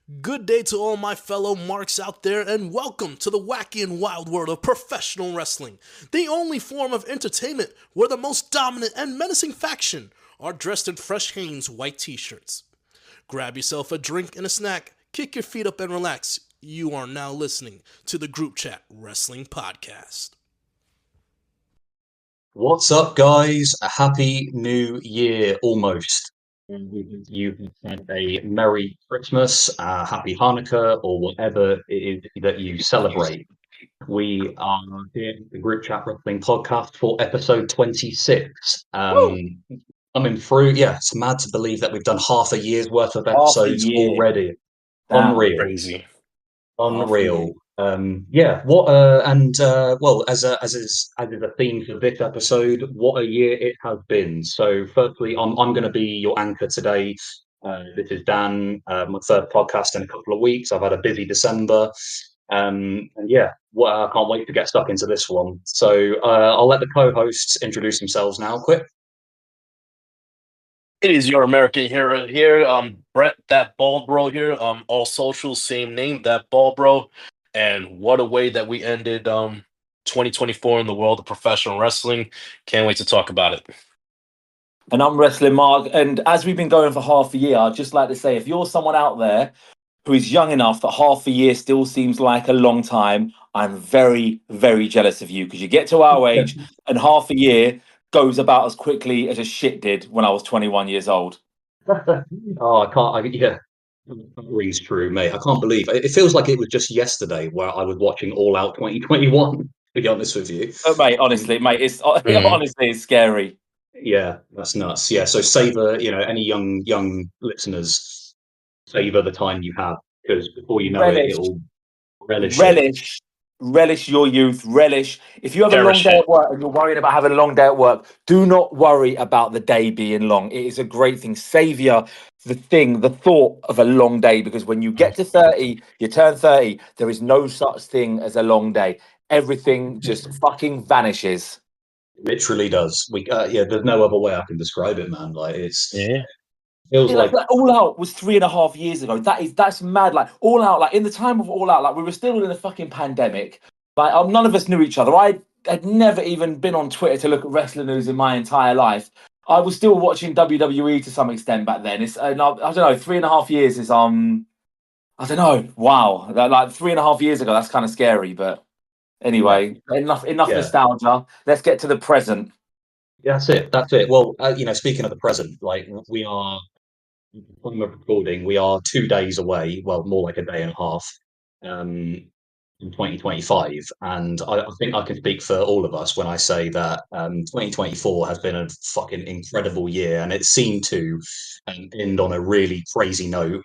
Good day to all my fellow marks out there, and welcome to the wacky and wild world of professional wrestling, the only form of entertainment where the most dominant and menacing faction are dressed in fresh Hanes white t-shirts. Grab yourself a drink and a snack, kick your feet up and relax. You are now listening to the Groupchat Wrestling Podcast. What's up, guys? A happy new year almost. You've had a Merry Christmas, Happy Hanukkah, or whatever it is that you celebrate. We are here at the Group Chat Wrestling Podcast for episode 26. Coming through, yeah, it's mad to believe that we've done half a year's worth of Half a episodes year. already. Damn. Unreal. Crazy. Unreal. Yeah. Well, as is a theme for this episode, what a year it has been. So, firstly, I'm going to be your anchor today. This is Dan, my third podcast in a couple of weeks. I've had a busy December, and yeah, I can't wait to get stuck into this one. So, I'll let the co-hosts introduce themselves now, quick. It is your American hero here, Brett, that ball bro here. All socials, same name, that ball bro. And what a way that we ended 2024 in the world of professional wrestling. Can't wait to talk about it. And I'm Wrestling Mark. And as we've been going for half a year, I'd just like to say, if you're someone out there who is young enough that half a year still seems like a long time, I'm very, very jealous of you, because you get to our age and half a year goes about as quickly as a shit did when I was 21 years old. Oh, yeah. Reads true, mate. I can't believe it. Feels like it was just yesterday where I was watching All Out 2021. To be honest with you, Mate, honestly, it's honestly it's scary. yeah, that's nuts. Yeah, so savor, any young listeners, savor the time you have, because before you know it, Relish, it'll relish it. relish your youth. Relish. If you have a long Cherish day it. at work and you're worried about having a long day at work, do not worry about the day being long. It is a great thing. Savor the thought of a long day, because when you get to 30, you turn 30, there is no such thing as a long day. Everything just fucking vanishes. Literally does. Yeah, there's no other way I can describe it, man. Like Yeah. feels Yeah, like like All Out was 3.5 years ago. That's mad. Like All Out, like in the time of All Out, like we were still in a fucking pandemic. Like none of us knew each other. I had never even been on Twitter to look at wrestling news in my entire life. I was still watching WWE to some extent back then. I don't know. 3.5 years is I don't know. Wow, like 3.5 years ago. That's kind of scary. But anyway, enough yeah. nostalgia. Let's get to the present. Yeah, that's it. Well, speaking of the present, like we are time of recording, we are 2 days away. Well, more like a day and a half. Um, in 2025, and I think I can speak for all of us when I say that 2024 has been a fucking incredible year, and it seemed to end on a really crazy note.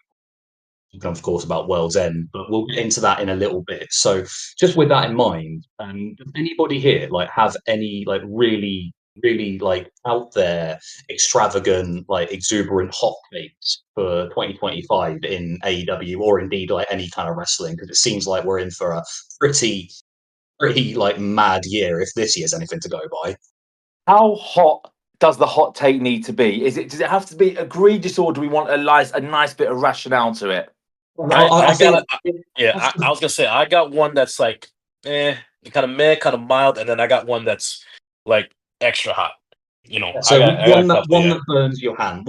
Of course, about World's End, but we'll get into that in a little bit. So, just with that in mind, does anybody here like have any like really like out there, extravagant, like exuberant hot takes for 2025 in AEW, or indeed like any kind of wrestling? Because it seems like we're in for a pretty like mad year if this year's anything to go by. How hot does the hot take need to be? Does it have to be egregious, or do we want a nice bit of rationale to it? I think I was gonna say I got one that's like kind of meh, kind of mild, and then I got one that's like extra hot. so. I got One a that couple. Yeah. burns your hand,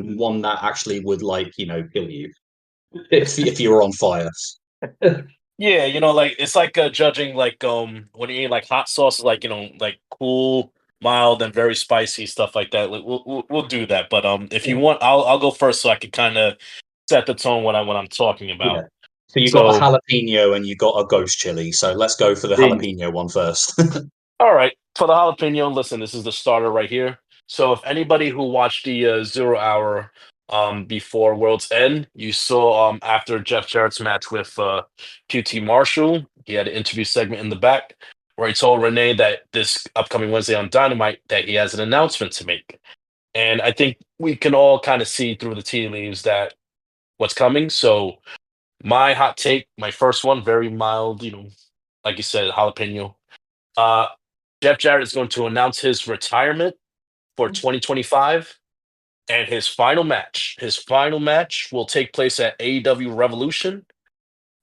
and one that actually would like kill you if you were on fire. Yeah, like it's like judging like when you eat like hot sauce, like like cool, mild, and very spicy stuff like that. Like, we'll do that. But if you want, I'll go first so I can kind of set the tone what I'm talking Yeah. about. So you got a So jalapeno and you got a ghost chili. So let's go for the Please. jalapeno one first. all right, for the jalapeno, listen, this is the starter right here. So if anybody who watched the 0 hour before World's End, you saw after Jeff Jarrett's match with QT Marshall, he had an interview segment in the back where he told Renee that this upcoming Wednesday on Dynamite that he has an announcement to make. And I think we can all kind of see through the tea leaves that what's coming. So my hot take, my first one, very mild, like you said, jalapeno. Uh, Jeff Jarrett is going to announce his retirement for 2025, And his final match will take place at AEW Revolution,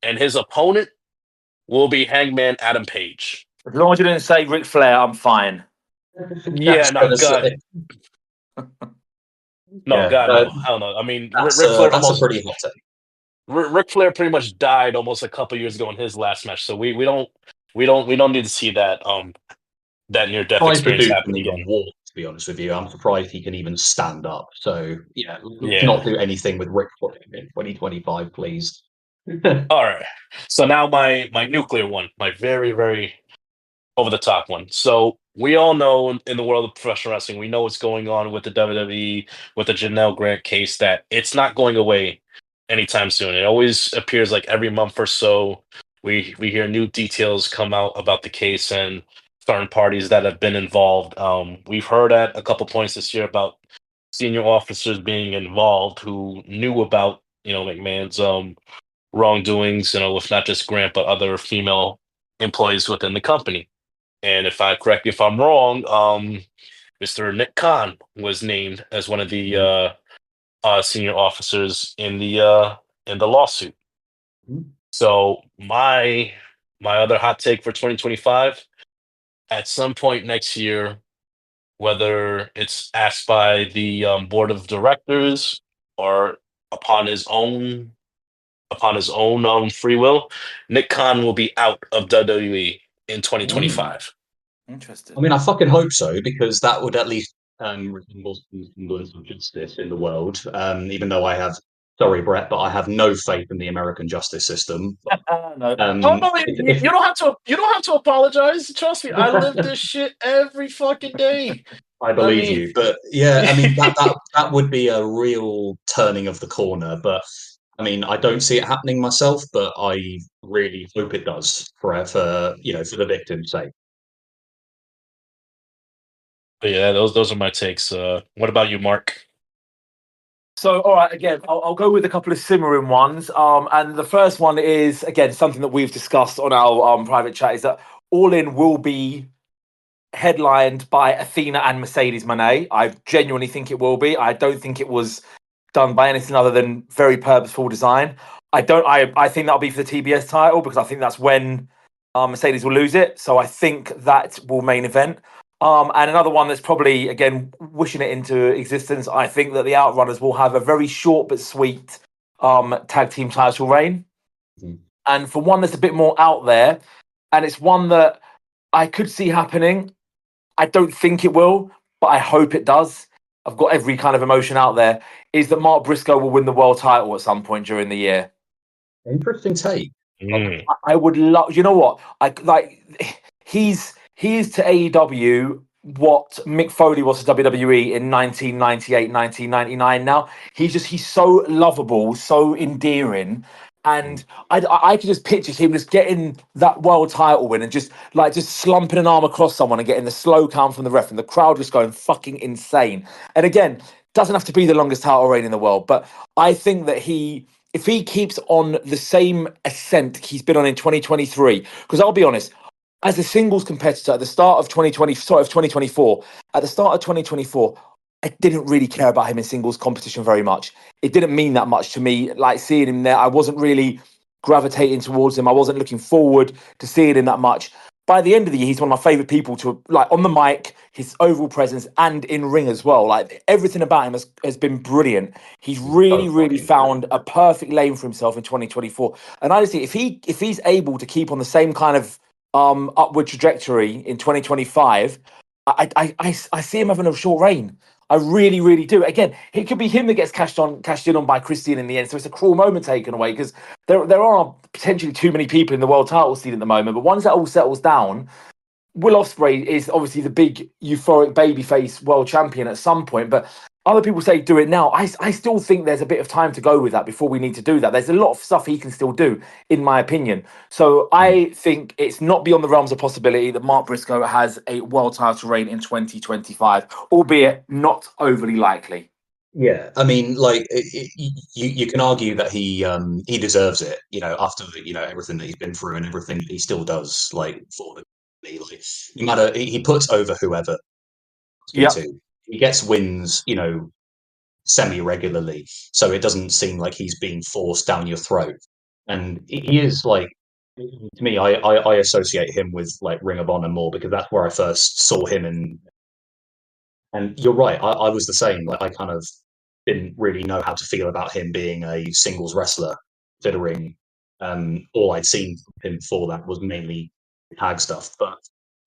and his opponent will be Hangman Adam Page. As long as you didn't say Ric Flair, I'm fine. Yeah, no, God. No, Yeah, God, no. Hell no. I mean, that's Ric Flair a almost pretty hot take. Ric Flair pretty much died almost a couple years ago in his last match. So we don't need to see that near death Surprised the experience dude happen can even again. walk, to be honest with you. I'm surprised he can even stand up. So yeah, let's Yeah. not do anything with Rick Flair in 2025, please. All right. So now my nuclear one, my very, very over the top one. So we all know in the world of professional wrestling, we know what's going on with the WWE, with the Janelle Grant case, that it's not going away anytime soon. It always appears like every month or so we hear new details come out about the case and certain parties that have been involved. We've heard at a couple points this year about senior officers being involved who knew about McMahon's wrongdoings, with not just Grant but other female employees within the company. And if I correct me if I'm wrong, Mr. Nick Khan was named as one of the senior officers in the lawsuit. So my other hot take for 2025, at some point next year, whether it's asked by the board of directors or upon his own free will, Nick Khan will be out of WWE in 2025. Interesting. I mean, I fucking hope so, because that would at least resemble some semblance of justice in the world. Even though sorry, Brett, but I have no faith in the American justice system. No. Oh no, you don't have to. You don't have to apologize. Trust me, I live this shit every fucking day. I believe you, but yeah, I mean that would be a real turning of the corner. But I mean, I don't see it happening myself, but I really hope it does for for the victim's sake. But yeah, those are my takes. What about you, Mark? So, all right, again, I'll go with a couple of simmering ones. And the first one is, again, something that we've discussed on our private chat, is that All In will be headlined by Athena and Mercedes Moné. I genuinely think it will be. I don't think it was done by anything other than very purposeful design. I think that'll be for the TBS title, because I think that's when Mercedes will lose it. So I think that will main event. And another one that's probably, again, wishing it into existence, I think that the Outrunners will have a very short but sweet tag team title reign. Mm-hmm. And for one that's a bit more out there, and it's one that I could see happening. I don't think it will, but I hope it does. I've got every kind of emotion out there, is that Mark Briscoe will win the world title at some point during the year. Interesting take. I would love, you know what? He is to AEW what Mick Foley was to WWE in 1998, 1999 now. He's so lovable, so endearing. And I could just picture him just getting that world title win and just slumping an arm across someone and getting the slow count from the ref and the crowd just going fucking insane. And again, doesn't have to be the longest title reign in the world, but I think that if he keeps on the same ascent he's been on in 2023, because I'll be honest, as a singles competitor at the start of 2024, at the start of 2024, I didn't really care about him in singles competition very much. It didn't mean that much to me. Like, seeing him there, I wasn't really gravitating towards him. I wasn't looking forward to seeing him that much. By the end of the year, he's one of my favorite people to, like, on the mic, his overall presence, and in ring as well. Like, everything about him has been brilliant. He's really found a perfect lane for himself in 2024. And honestly, if he's able to keep on the same kind of upward trajectory in 2025, I see him having a short reign. I really do. Again, it could be him that gets cashed in on by Christian in the end. So it's a cruel moment taken away, because there are potentially too many people in the world title scene at the moment. But once that all settles down, Will Ospreay is obviously the big euphoric babyface world champion at some point. But other people say do it now. I still think there's a bit of time to go with that before we need to do that. There's a lot of stuff he can still do, in my opinion. So I think it's not beyond the realms of possibility that Mark Briscoe has a world title reign in 2025, albeit not overly likely. Yeah, I mean, like you can argue that he deserves it, after everything that he's been through and everything that he still does, like for the company. Like, no matter, he puts over whoever. Yeah, He gets wins, semi-regularly, so it doesn't seem like he's being forced down your throat. And he is like, to me, I associate him with like Ring of Honor more because that's where I first saw him. And you're right, I was the same. Like I kind of didn't really know how to feel about him being a singles wrestler, considering all I'd seen from him before that was mainly tag stuff. But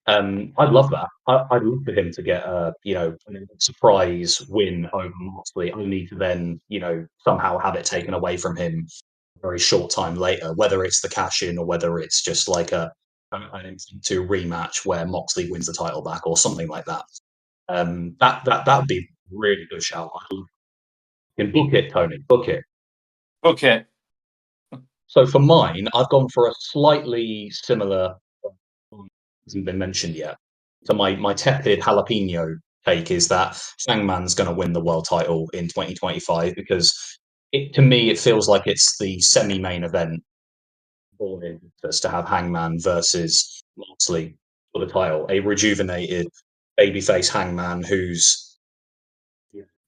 I'd love that. I'd love for him to get a surprise win over Moxley, only to then somehow have it taken away from him a very short time later. Whether it's the cash in or whether it's just like an impromptu rematch where Moxley wins the title back or something like that. That would be a really good shout. You can book it, Tony. Book it. Okay. So for mine, I've gone for a slightly similar, hasn't been mentioned yet. So my tepid jalapeno take is that Hangman's going to win the world title in 2025 because to me it feels like it's the semi-main event for us to have Hangman versus Moxley for the title, a rejuvenated babyface Hangman who's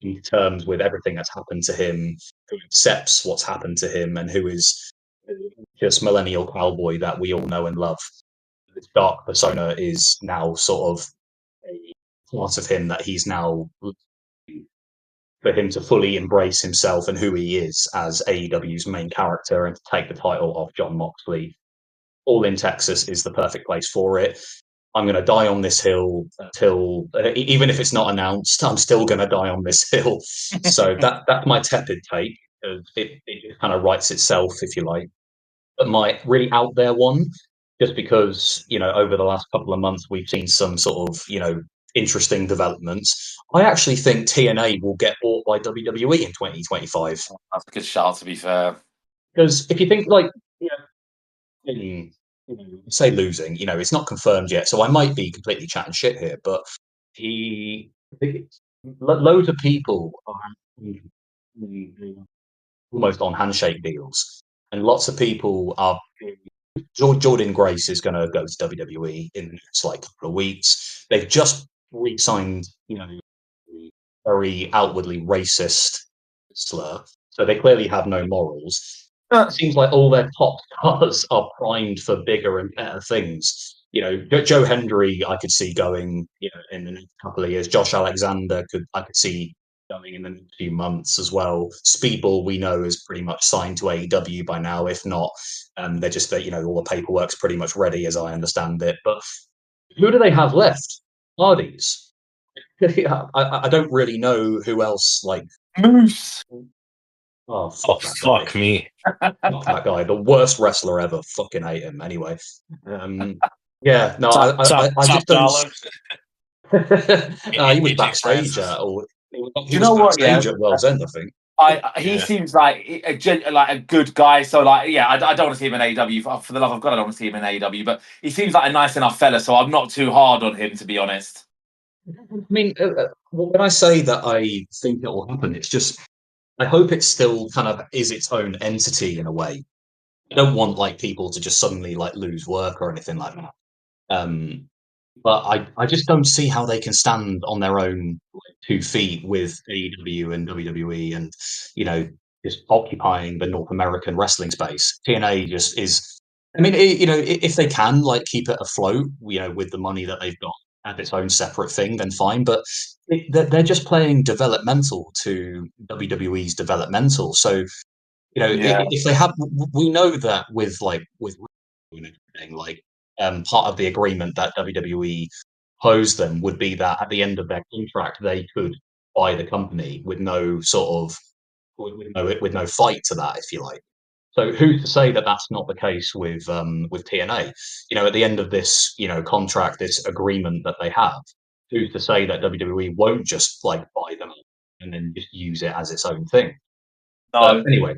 in terms with everything that's happened to him, who accepts what's happened to him, and who is just millennial cowboy that we all know and love. This dark persona is now sort of a part of him that he's now for him to fully embrace himself and who he is as AEW's main character and to take the title off Jon Moxley. All in Texas is the perfect place for it. I'm going to die on this hill until, even if it's not announced, I'm still going to die on this hill. So that's my tepid take. It kind of writes itself, if you like. But my really out there one, just because over the last couple of months we've seen some sort of interesting developments. I actually think TNA will get bought by WWE in 2025. That's a good shout, to be fair. Because if you think like say losing, it's not confirmed yet, so I might be completely chatting shit here, but loads of people are almost on handshake deals, and lots of people are. Jordan Grace is going to go to WWE in the next couple of weeks. They've just re-signed, very outwardly racist slur, so they clearly have no morals. It seems like all their top stars are primed for bigger and better things. Joe Hendry, I could see going, in the next couple of years. Josh Alexander I could see going in the next few months as well. Speedball, we know, is pretty much signed to AEW by now. If not, they're just all the paperwork's pretty much ready, as I understand it. But who do they have left? Hardys. I don't really know who else. Moose. Oh, fuck me. Fuck that guy, the worst wrestler ever. Fucking hate him. Anyway, yeah, no, I just don't. He was backstage You know what? Yeah, at World's End, I think. He seems like a good guy. So I don't want to see him in AEW. For the love of God, I don't want to see him in AEW. But he seems like a nice enough fella, so I'm not too hard on him, to be honest. I mean, when I say that I think it will happen, it's just I hope it still kind of is its own entity in a way. I don't want people to just suddenly lose work or anything like that. But I just don't see how they can stand on their own 2 feet with AEW and WWE and just occupying the North American wrestling space. TNA just is. I mean, if they can keep it afloat, with the money that they've got as its own separate thing, then fine. But they're just playing developmental to WWE's developmental. So if they have, we know that with part of the agreement that WWE posed them would be that at the end of their contract they could buy the company with no fight to that, if you like. So who's to say that that's not the case with TNA? At the end of this contract, this agreement that they have, who's to say that WWE won't just buy them and then just use it as its own thing? Anyway,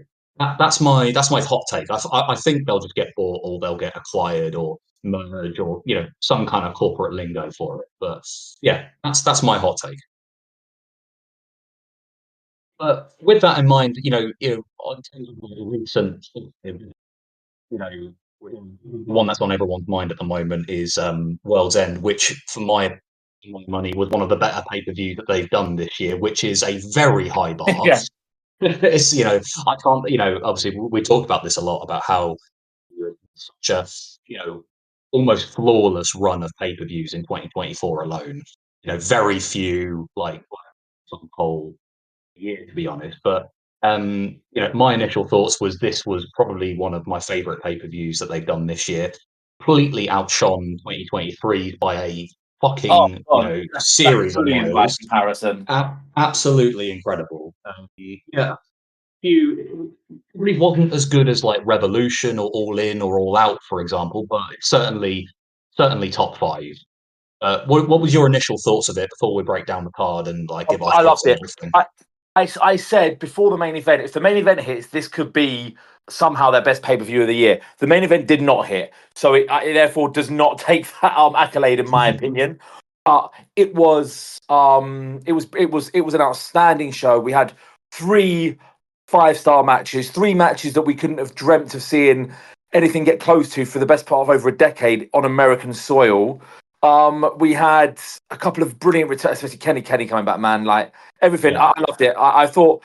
that's my hot take. I think they'll just get bought or they'll get acquired or merge or some kind of corporate lingo for it. But yeah, that's my hot take. But with that in mind, in terms of the recent, one that's on everyone's mind at the moment is World's End, which, for my my money, was one of the better pay-per-view that they've done this year, which is a very high bar. Yeah. It's, I can't, obviously we talk about this a lot about how such a, almost flawless run of pay-per-views in 2024 alone. Very few, like, some whole year, to be honest. But my initial thoughts was this was probably one of my favorite pay-per-views that they've done this year. Completely outshone 2023 by a Oh fucking, God, that's series of brilliant by miles. comparison. Absolutely incredible. Yeah, it really wasn't as good as like Revolution or All In or All Out, for example, but it's certainly top five. What was your initial thoughts of it before we break down the card and like give our I thoughts loved on it. everything? I said before the main event, if the main event hits, this could be somehow their best pay per view of the year. The main event did not hit, so it therefore does not take that accolade, in my opinion. It was an outstanding show. We had 3 5-star matches, 3 matches that we couldn't have dreamt of seeing anything get close to for the best part of over a decade on American soil. We had a couple of brilliant returns, especially Kenny coming back, man. Like everything, Yeah. I loved it. I thought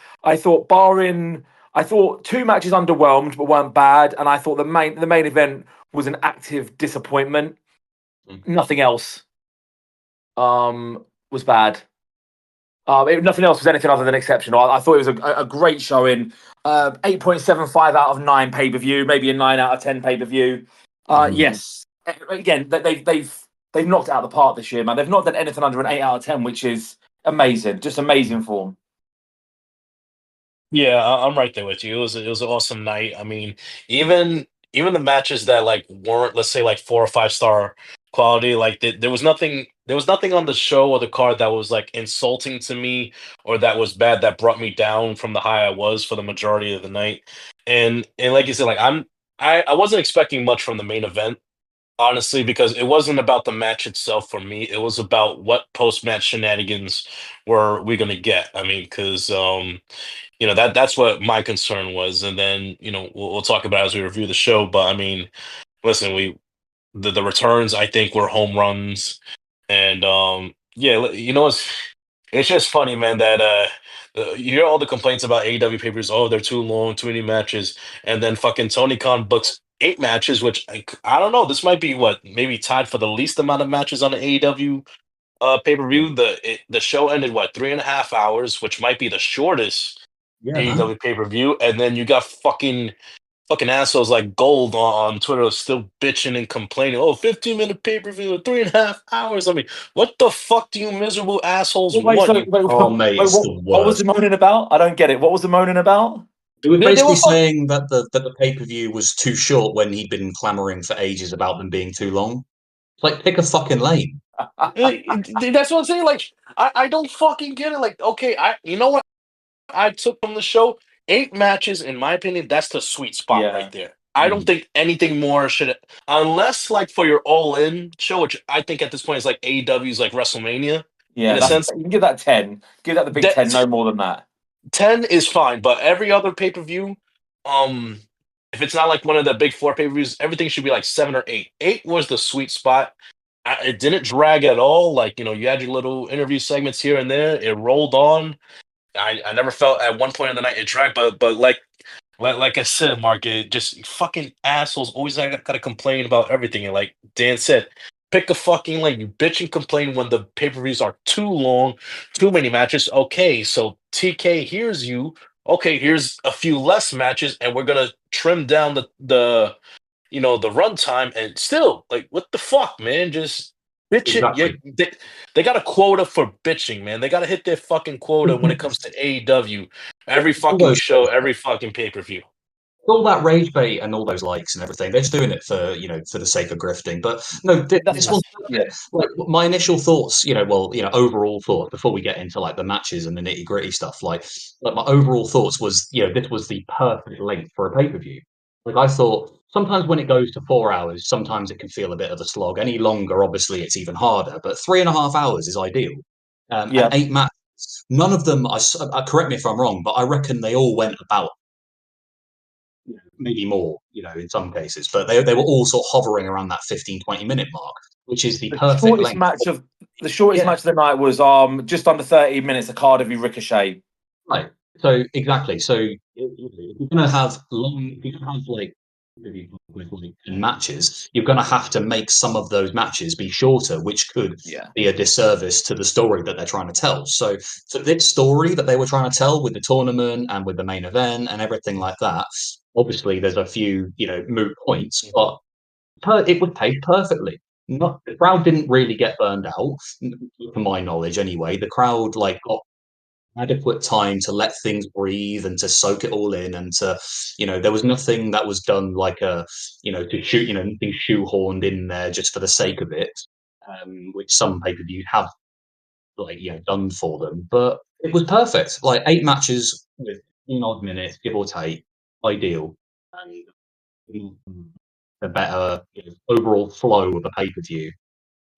barring, I thought 2 matches underwhelmed but weren't bad, and I thought the main event was an active disappointment. Nothing else was bad. Nothing else was anything other than exceptional. I thought it was a great showing. 8.75 out of 9 pay per view, maybe a 9 out of 10 pay per view. Yes, again, they've knocked it out of the park this year, man. They've not done anything under an 8 out of 10, which is amazing. Just amazing form. Yeah, I'm right there with you. It was an awesome night. I mean, even the matches that like weren't, let's say, like 4 or 5 star quality, like there was nothing on the show or the card that was like insulting to me or that was bad that brought me down from the high I was for the majority of the night. And like you said, like I wasn't expecting much from the main event, honestly, because it wasn't about the match itself for me. It was about what post match shenanigans were we gonna get. I mean, because that's what my concern was, and then we'll talk about it as we review the show. But I mean, listen, the returns I think were home runs, and yeah, it's just funny, man, that you hear all the complaints about AEW papers. Oh, they're too long, too many matches, and then fucking Tony Khan books 8 matches, which I don't know. This might be what maybe tied for the least amount of matches on the AEW pay per view. The show ended what 3.5 hours, which might be the shortest Yeah, man. AEW pay per view, and then you got fucking assholes like Gold on Twitter still bitching and complaining. Oh, 15-minute pay per view, 3.5 hours. I mean, what the fuck do you miserable assholes Wait, want? so You wait, Oh, mate, wait, it's what, the what was worst. the moaning about? I don't get it. What was the moaning about? It was they were basically fuck. saying that the pay-per-view was too short when he'd been clamoring for ages about them being too long. It's like, pick a fucking lane. That's what I'm saying. Like, I don't fucking get it. Like, okay, you know what I took from the show? 8 matches, in my opinion, that's the sweet spot right Yeah, there. I don't think anything more should, unless like for your all in show, which I think at this point is like AEW's like WrestleMania in yeah. a That's sense. you can give that 10. Give that the big That 10. No more than that. 10 is fine, but every other pay per view, um, if it's not like one of the big four pay per views, everything should be like 7 or 8. 8 was the sweet spot. It didn't drag at all. Like, you had your little interview segments here and there. It rolled on. I never felt at one point in the night it dragged, but like I said, Mark, it just fucking assholes always gotta complain about everything. And like Dan said, pick a fucking lane. You bitch and complain when the pay-per-views are too long, too many matches. Okay, so TK here's you. Okay, here's a few less matches, and we're gonna trim down the runtime, and still, like, what the fuck, man? Just bitch it. Yeah, Exactly. they got a quota for bitching, man. They got to hit their fucking quota when it comes to AEW. Every All fucking those show, every fucking pay per view. all that rage bait and all those likes and everything, they're just doing it for for the sake of grifting. But no, this That's one, yeah. like my initial thoughts, overall thoughts before we get into like the matches and the nitty gritty stuff, like my overall thoughts was, this was the perfect length for a pay per view. Like I thought, sometimes when it goes to 4 hours, sometimes it can feel a bit of a slog. Any longer, obviously, it's even harder. But 3.5 hours is ideal. And Yeah. 8 matches, none of them. Correct me if I'm wrong, but I reckon they all went about maybe more, in some cases, but they were all sort of hovering around that 15-20 minute mark. which is the The perfect shortest length. match of the night was just under 30 minutes. A Cardiff v Ricochet. Right. So exactly. So if you're going to have if you're going to have like matches, you're going to have to make some of those matches be shorter, which could be a disservice to the story that they're trying to tell. So this story that they were trying to tell with the tournament and with the main event and everything like that, obviously there's a few moot points, but it was paced perfectly. Not the crowd didn't really get burned out, to my knowledge anyway. The crowd got adequate time to let things breathe and to soak it all in, and to there was nothing that was done to shoot anything shoehorned in there just for the sake of it, which some pay-per-views have done for them. But it was perfect. 8 matches with odd minutes, give or take, ideal, and a better overall flow of a pay-per-view,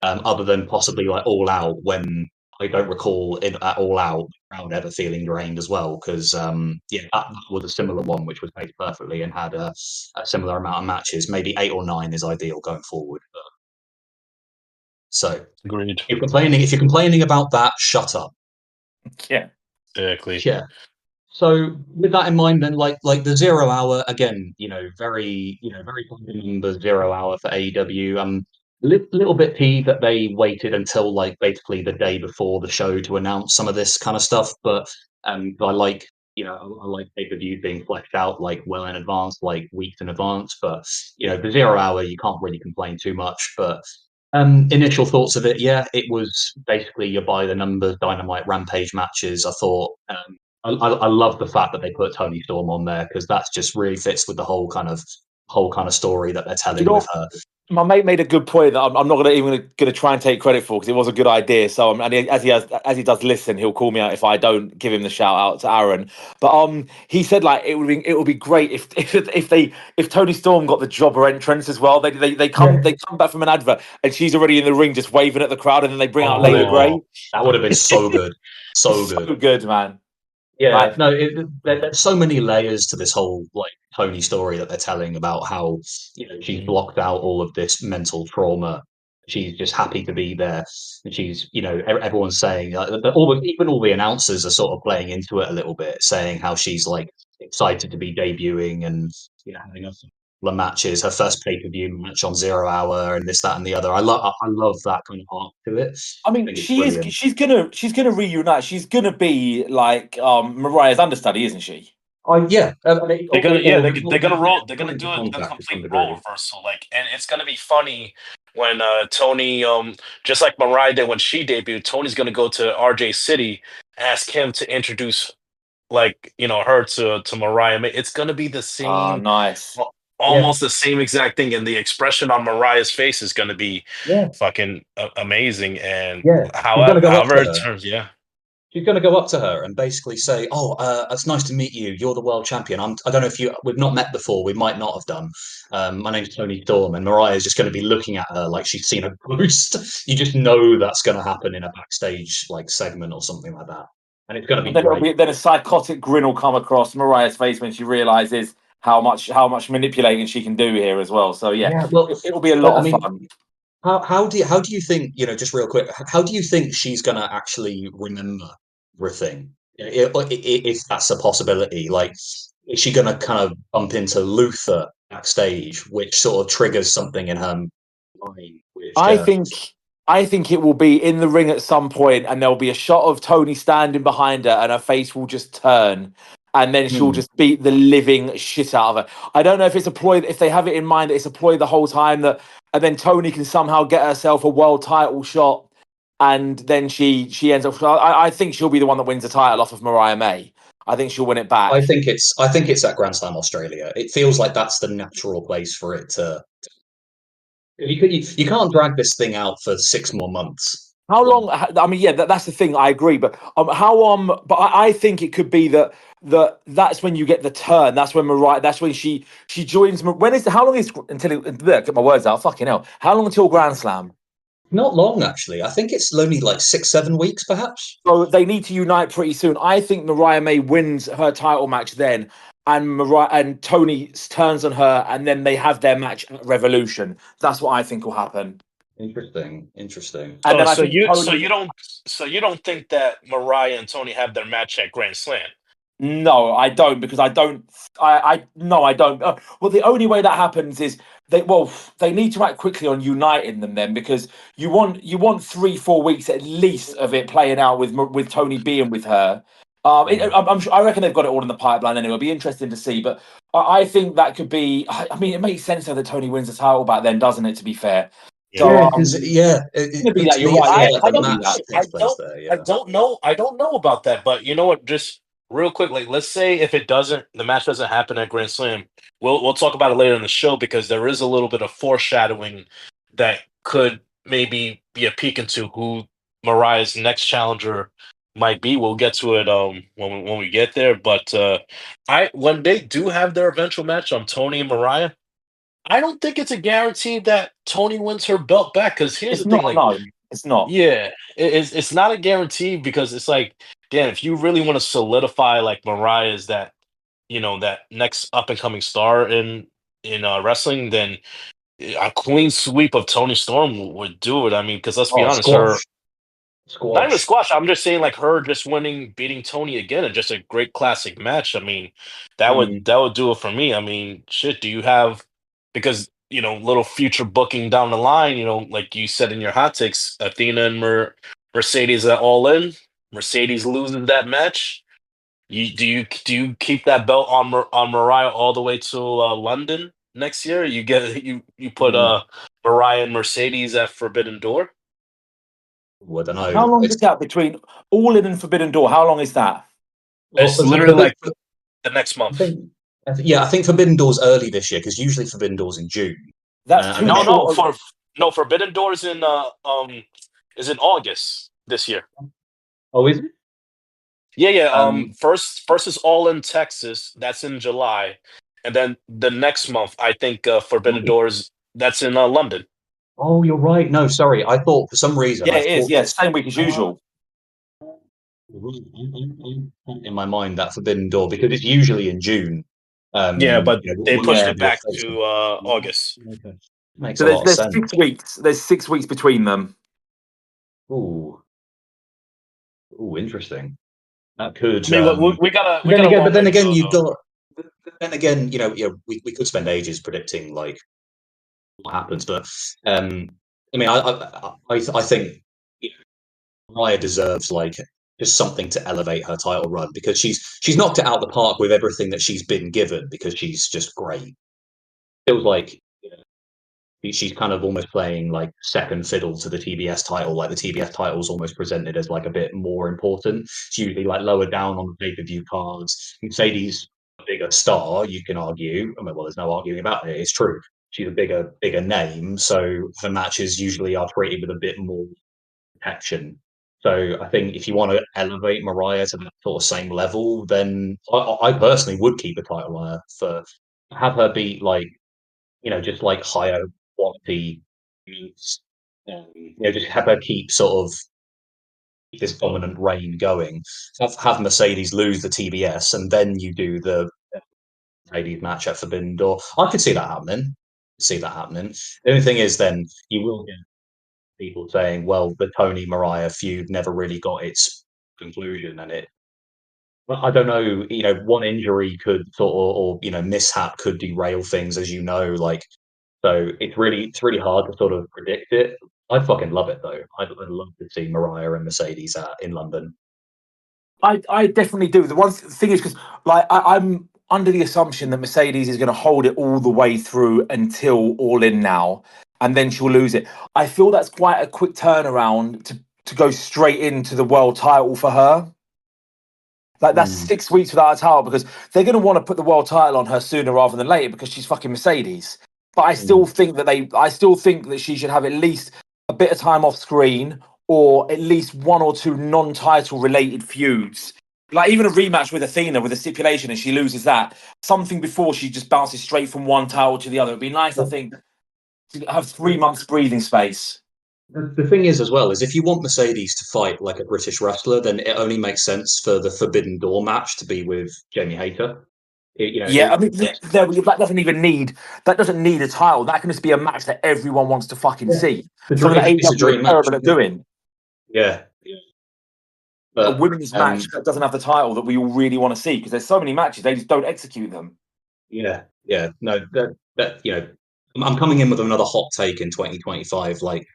other than possibly All Out, when I don't recall it at All Out the crowd ever feeling drained as well, because that was a similar one which was paced perfectly and had a similar amount of matches. Maybe 8 or 9 is ideal going forward. So Agreed. if you're complaining about that, shut up. Yeah, exactly. Yeah. So with that in mind, then like the 0 hour again, very number 0 hour for AEW. Little bit peeved that they waited until basically the day before the show to announce some of this kind of stuff. But I like pay-per-view being fleshed out well in advance, weeks in advance. But the 0 hour, you can't really complain too much. But initial thoughts of it, yeah, it was basically your by the numbers Dynamite Rampage matches. I thought I love the fact that they put Tony Storm on there, because that's just really fits with the whole kind of story that they're telling with her. My mate made a good point that I'm not going to try and take credit for, because it was a good idea. So as he does listen, he'll call me out if I don't give him the shout out to Aaron. But he said it would be great if Tony Storm got the jobber entrance as well. They come back from an advert and she's already in the ring just waving at the crowd, and then they bring out Layla Gray. That would have been so good, so good, man. Yeah, no, there's so many layers to this whole Tony story that they're telling about how she's blocked out all of this mental trauma. She's just happy to be there, and she's everyone's saying even all the announcers are sort of playing into it a little bit, saying how she's excited to be debuting and having a the matches, her first pay-per-view match on 0 hour, and this, that, and the other. I love that kind of arc to it. I mean, she's gonna reunite. She's gonna be Mariah's understudy, isn't she? Yeah, they're gonna roll. They're gonna do a complete role reversal, and it's gonna be funny when Tony, just like Mariah did when she debuted. Tony's gonna go to RJ City, ask him to introduce her to Mariah. It's gonna be the same. Nice. Almost the same exact thing, and the expression on Mariah's face is going to be fucking amazing. And however it turns, she's going to go up to her and basically say, "Oh, it's nice to meet you. You're the world champion. I don't know if we've not met before. We might not have done. My name's Tony Storm." And Mariah's just going to be looking at her like she's seen a ghost. You just know that's going to happen in a backstage segment or something like that, and it's going to be great. Then a psychotic grin will come across Mariah's face when she realizes how much manipulating she can do here as well. So it'll be a lot of fun. How do you think, just real quick, how do you think she's gonna actually remember everything, if that's a possibility? Is she gonna kind of bump into Luther backstage, which sort of triggers something in her mind? I think it will be in the ring at some point, and there'll be a shot of Tony standing behind her, and her face will just turn, and then she'll just beat the living shit out of her. I don't know if it's a ploy, if they have it in mind that it's a ploy the whole time, and then Tony can somehow get herself a world title shot, and then she ends up. I think she'll be the one that wins the title off of Mariah May. I think she'll win it back. I think it's at Grand Slam Australia. It feels like that's the natural place for it to. You can't drag this thing out for 6 more months. How long? I mean, that's the thing. I agree, but But I think it could be that's when you get the turn. That's when Mariah. That's when she joins. How long is until? Get my words out. Fucking hell! How long until Grand Slam? Not long, actually. I think it's only 6-7 weeks, perhaps. So they need to unite pretty soon. I think Mariah May wins her title match then, and Tony turns on her, and then they have their match at Revolution. That's what I think will happen. Interesting. And then I So think you Tony. you don't think that Mariah and Tony have their match at Grand Slam? No, I don't, because I don't. No, I don't. Well, the only way that happens is they need to act quickly on uniting them then, because you want 3-4 weeks at least of it playing out with Tony being with her. I'm sure, I reckon they've got it all in the pipeline anyway. It'll be interesting to see, but I think that could be. I mean, it makes sense though that Tony wins the title back then, doesn't it? To be fair, Yeah. so Yeah, because it's gonna be that. to You're me, it right. feels Yeah, like it's the gonna be match that. takes place there. I Yeah. don't know. I don't know about that, but you know what? Just real quick, like let's say if the match doesn't happen at Grand Slam, we'll talk about it later in the show because there is a little bit of foreshadowing that could maybe be a peek into who Mariah's next challenger might be. We'll get to it when we get there. But I when they do have their eventual match on Tony and Mariah, I don't think it's a guarantee that Tony wins her belt back. Because here's It's the thing, not. like No, it's not. yeah, it's not a guarantee because it's like, damn, if you really want to solidify like Mariah as that, that next up and coming star in wrestling, then a clean sweep of Tony Storm would do it. I mean, because let's be Oh, honest, her not even squash. squash. I'm just saying like her just winning, beating Tony again, and just a great classic match. I mean, Mm. that would do it for me. I mean, shit. Do you have because little future booking down the line? Like you said in your hot takes, Athena and Mercedes are all in. Mercedes loses that match. Do you keep that belt on on Mariah all the way to London next year? You get you put Mm. Mariah and Mercedes at Forbidden Door. I don't How know. long is the gap between All In and Forbidden Door? How long is that? It's Well, literally like the next month. yeah, I think Forbidden Door's early this year because usually Forbidden Door's in June, That's and too then No, they. no, short. Forbidden Doors is in August this year. Oh, is it? Yeah, yeah. Um, First is All in Texas. That's in July, and then the next month, I think Forbidden Doors. That's in London. oh, you're right. No, sorry. I thought for some reason Yeah, I it is. thought Yeah, same week as usual. in my mind that Forbidden Door because it's usually in June. Yeah, but they pushed Yeah. When it the back States to come. August. Okay. Makes So a lot of there's sense. 6 weeks. There's 6 weeks between them. Ooh, interesting. That could. I mean, we But then got a again, long way to go you've though. got. But then again, we could spend ages predicting like what happens, but I mean, I think Raya deserves like just something to elevate her title run because she's knocked it out the park with everything that she's been given because she's just great. Feels like she's kind of almost playing like second fiddle to the TBS title. Like the TBS title is almost presented as like a bit more important. It's usually like lower down on the pay-per-view cards. Mercedes a bigger star, you can argue. I mean, well, there's no arguing about it. It's true. She's a bigger name, so her matches usually are treated with a bit more protection. So I think if you want to elevate Mariah to that sort of same level, then I personally would keep the title on her for have her beat like just like higher quality meets, just have her keep sort of this dominant reign going. Have Mercedes lose the TBS, and then you do the Mercedes match at Forbidden Door. I could see that happening. See that happening. The only thing is, then you will get people saying, "Well, the Tony Mariah feud never really got its conclusion," and it. Well, I don't know. One injury could sort of, or mishap could derail things, as you know. Like so it's really hard to sort of predict it. I fucking love it though. I'd love to see Mariah and Mercedes in London. I definitely do. The one thing is because like I'm under the assumption that Mercedes is going to hold it all the way through until All In now, and then she'll lose it. I feel that's quite a quick turnaround to go straight into the world title for her. Like that's Mm, 6 weeks without a title because they're going to want to put the world title on her sooner rather than later because she's fucking Mercedes. But mm, I still think that she should have at least a bit of time off screen or at least one or two non-title related feuds. Like even a rematch with Athena with a stipulation and she loses that. Something before she just bounces straight from one title to the other. It'd be nice, I think, to have 3 months breathing space. the thing is, as well, is if you want Mercedes to fight like a British wrestler, then it only makes sense for the Forbidden Door match to be with Jamie Hayter. Yeah, I mean, that doesn't need a title. That can just be a match that everyone wants to fucking see. Something that it's a AEW dream are match. terrible at doing. Yeah, A but women's match that doesn't have the title that we all really want to see, because there's so many matches they just don't execute them. yeah, no, I'm coming in with another hot take in 2025. Like,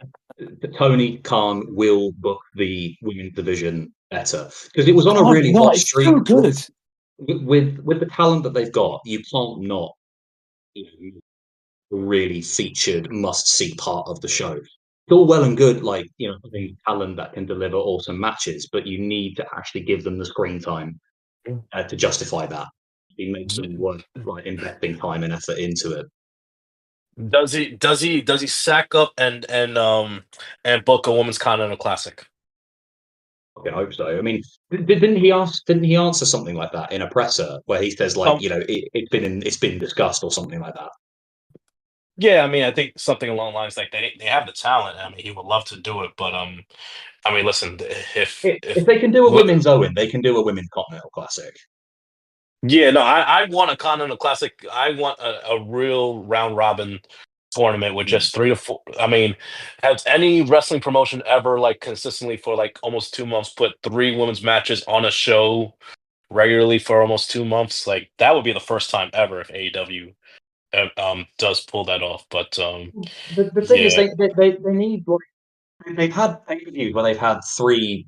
Tony Khan will book the women's division better because it was on a God, really no, hot it's streak too good. with the talent that they've got. You can't not, really featured, must see part of the show. It's all well and good, like, having talent that can deliver awesome matches, but you need to actually give them the screen time to justify that. It makes them worth like investing time and effort into it. Does he sack up and book a women's continental classic? I hope so. I mean, didn't he answer something like that in a presser where he says like, Um, it's been discussed or something like that? yeah, I mean, I think something along the lines like they have the talent. I mean, he would love to do it, but I mean, listen, if If they can do a women's Owen, they can do a women's Continental Classic. yeah, no, I want a continental classic. I want a real round robin tournament with just 3 to 4. I mean, has any wrestling promotion ever like consistently for like almost 2 months put 3 women's matches on a show regularly for almost 2 months? Like that would be the first time ever if AEW does pull that off. But The thing is, yeah, they need like they've had pay-per-views where they've had three,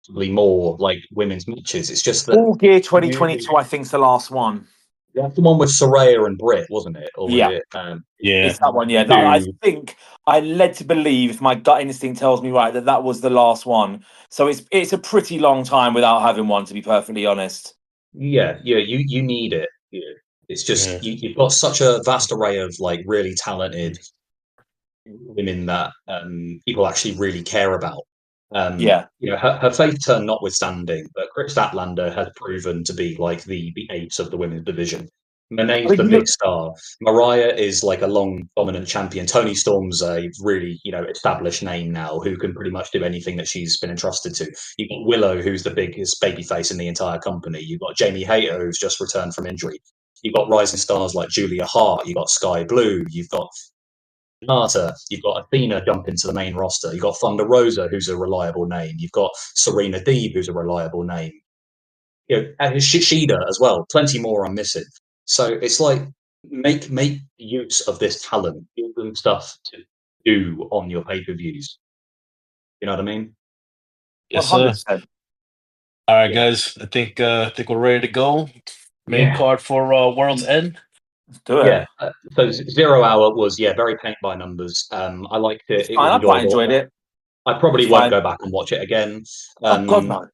possibly more like women's matches. It's just that All Gear usually 2022, I think, is the last one. that's the one with Soraya and Britt, wasn't it? Or was Yeah, it yeah. it's that one. Yeah, I two? think I led to believe, if my gut instinct tells me right, that was the last one. So it's a pretty long time without having one, to be perfectly honest. Yeah, you need it. Yeah. It's Yeah. just you've got such a vast array of like really talented women that people actually really care about. Yeah, Her faith turn notwithstanding, but Chris Statlander has proven to be like the ace of the women's division. I Moné's mean, the you big look. star. Mariah is like a long dominant champion. Tony Storm's a really, established name now who can pretty much do anything that she's been entrusted to. You've got Willow, who's the biggest babyface in the entire company. You've got Jamie Hayter, who's just returned from injury. You've got rising stars like Julia Hart. You've got Sky Blue. You've got Nata, you've got Athena jump into the main roster. You've got Thunder Rosa, who's a reliable name. You've got Serena Deeb, who's a reliable name. And Shida as well. Plenty more I'm missing. So it's like make use of this talent. Give them stuff to do on your pay-per-views. You know what I mean? Yes, sir. 100%. All right, Yeah. guys. I think we're ready to go. Main Yeah. card for World's End. Let's do it. Yeah. So 0 Hour was very paint by numbers. I liked it. It's It was fine. I quite enjoyable. enjoyed it. I probably It's won't fine. go back and watch it again. Oh God, Um, no.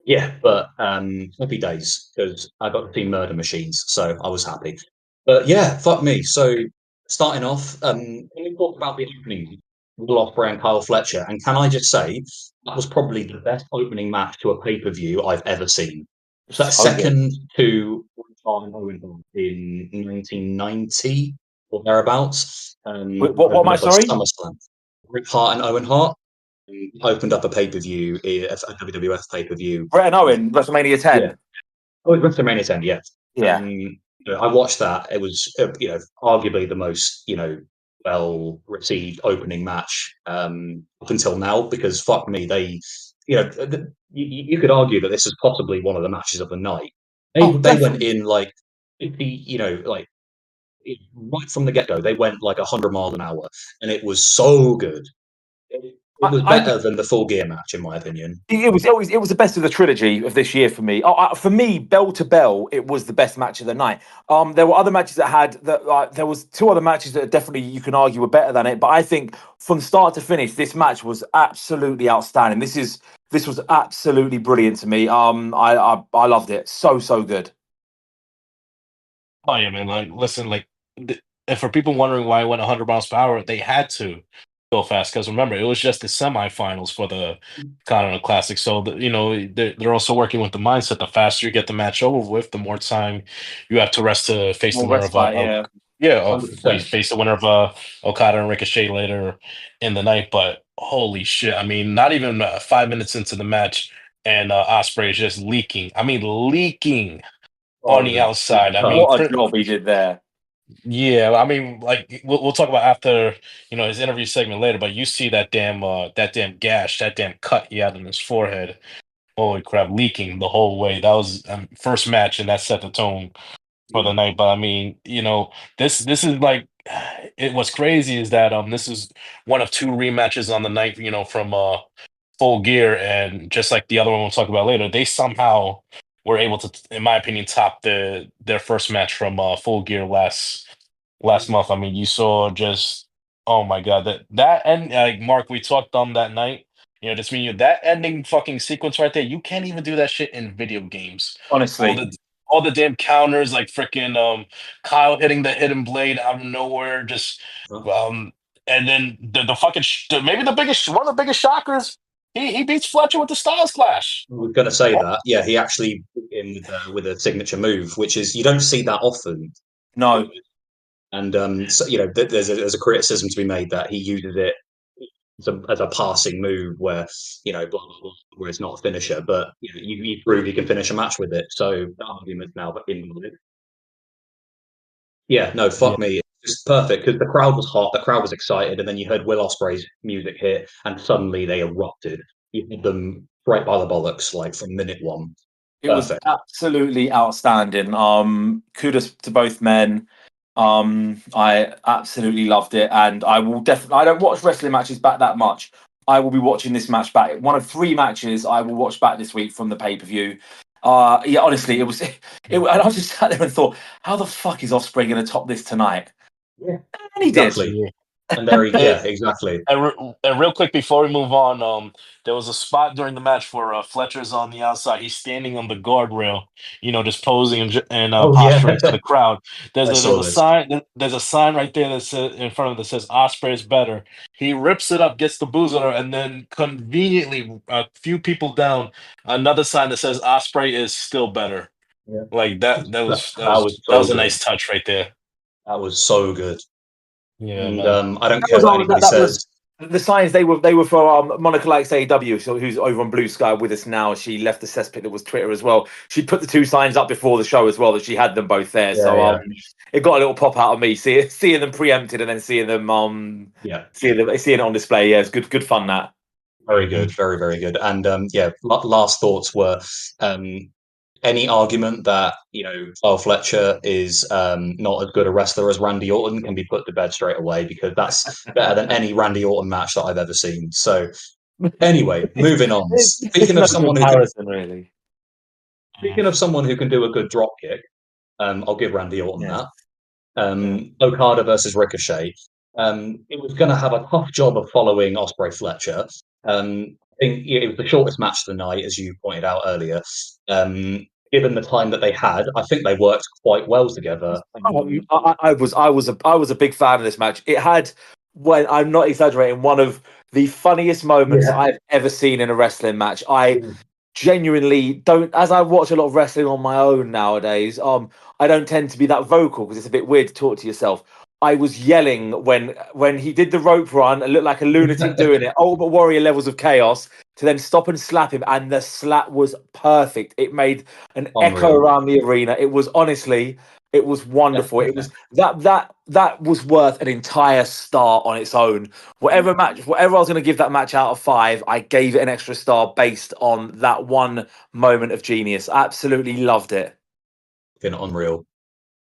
Yeah, but happy days because I got to see Murder Machines, so I was happy. But yeah, fuck me. So starting off, can we talk about the opening? Will Ospreay and Kyle Fletcher, and can I just say that was probably the best opening match to a pay-per-view I've ever seen. So that's So good. second to Owen Hart in 1990 or thereabouts. What am Opened I? up a Sorry, SummerSlam. Rick Hart and Owen Hart opened up a pay-per-view, a WWF pay-per-view. Brett and Owen, WrestleMania Yeah. 10. Oh, it went to WrestleMania 10, yeah. Yeah. I watched that. It was, arguably the most, well received opening match up until now because fuck me, you could argue that this is possibly one of the matches of the night. They Oh, they went definitely. in like 50, right from the get go. They went like 100 miles an hour, and it was so good. It was I better than the Full Gear match, in my opinion. it was the best of the trilogy of this year for me. For me, bell to bell, it was the best match of the night. There were other matches that had that. There was two other matches that definitely you can argue were better than it. But I think from start to finish, this match was absolutely outstanding. This was absolutely brilliant to me. I loved it. So good. Oh yeah, man. Like, listen, like, and for people wondering why it went 100 miles per hour, they had to go fast because remember, it was just the semifinals for the Continental Classic. So they're also working with the mindset: the faster you get the match over with, the more time you have to rest to face the More winner of respite, yeah. face the winner of Okada and Ricochet later in the night. But holy shit! I mean, not even 5 minutes into the match, and Osprey is just leaking. I mean, leaking on the outside. I mean, What a job he did there. yeah, I mean, like we'll talk about after his interview segment later. But you see that damn gash, that damn cut he had on his forehead. Holy crap, leaking the whole way. That was first match, and that set the tone for the night. But I mean, this is like what's crazy is that this is one of two rematches on the night, from Full Gear, and just like the other one we'll talk about later, they somehow were able to, in my opinion, top their first match from Full Gear last month. I mean, you saw just, oh my god, that end, like Mark, we talked on that night. Just mean that ending fucking sequence right there. You can't even do that shit in video games. All Honestly, the damn counters, like freaking Kyle hitting the hidden blade out of nowhere, just and then the fucking maybe one of the biggest shockers. He beats Fletcher with the Styles Clash. I was going to say that. Yeah, he actually beat him with a signature move, which is you don't see that often. no. And so, there's a criticism to be made that he uses it as a passing move where blah, blah, blah, where it's not a finisher, but you prove you can finish a match with it. So that argument's now invalid. Yeah, no, Yeah. fuck me. It's perfect because the crowd was hot, the crowd was excited, and then you heard Will Ospreay's music hit, and suddenly they erupted. You had them right by the bollocks, like from minute one. It was Perfect. absolutely outstanding. Kudos to both men. I absolutely loved it, and I will definitely. I don't watch wrestling matches back that much. I will be watching this match back. One of 3 matches I will watch back this week from the pay-per-view. Yeah, honestly, it was. And I just sat there and thought, how the fuck is Ospreay going to top this tonight? Yeah, And he exactly. did. And there, yeah, exactly. And real quick before we move on, there was a spot during the match where Fletcher's on the outside. He's standing on the guardrail, just posing and Oh posturing to yeah, the crowd. There's I a, there's saw a this. sign. There's a sign right there that says in front of it that says Osprey is better. He rips it up, gets the boozer, and then conveniently a few people down, another sign that says Osprey is still better. Yeah, Like that. That was that that was was that so was a good. nice touch right there. That was so good. Yeah, And man. I don't That care was what on. anybody That was says. the signs. They were for Monica Likes AEW, so who's over on Blue Sky with us now. She left the cesspit that was Twitter as well. She put the 2 signs up before the show as well that she had them both there. Yeah, So yeah, it got a little pop out of me seeing them preempted and then seeing them yeah. seeing it on display. Yeah, it's good fun that. Very good, very, very good. And yeah, last thoughts were any argument that Kyle Fletcher is not as good a wrestler as Randy Orton can be put to bed straight away because that's better than any Randy Orton match that I've ever seen. So anyway, moving on. It's no comparison, really. Speaking of someone who can do a good drop kick, I'll give Randy Orton Yeah. that. Yeah. Okada versus Ricochet. It was going to have a tough job of following Osprey Fletcher. I think it was the shortest match of the night, as you pointed out earlier. Given the time that they had, I think they worked quite well together. I was a big fan of this match. It had, when I'm not exaggerating, one of the funniest moments Yeah. I've ever seen in a wrestling match. I genuinely don't, as I watch a lot of wrestling on my own nowadays, I don't tend to be that vocal because it's a bit weird to talk to yourself. I was yelling when he did the rope run and looked like a lunatic doing it, Ultimate Warrior levels of chaos, to then stop and slap him, and the slap was perfect. It made an echo Unreal. around the arena. It was honestly, it was wonderful. It was that was worth an entire star on its own. Whatever I was going to give that match out of 5, I gave it an extra star based on that one moment of genius. Absolutely loved it. Been unreal.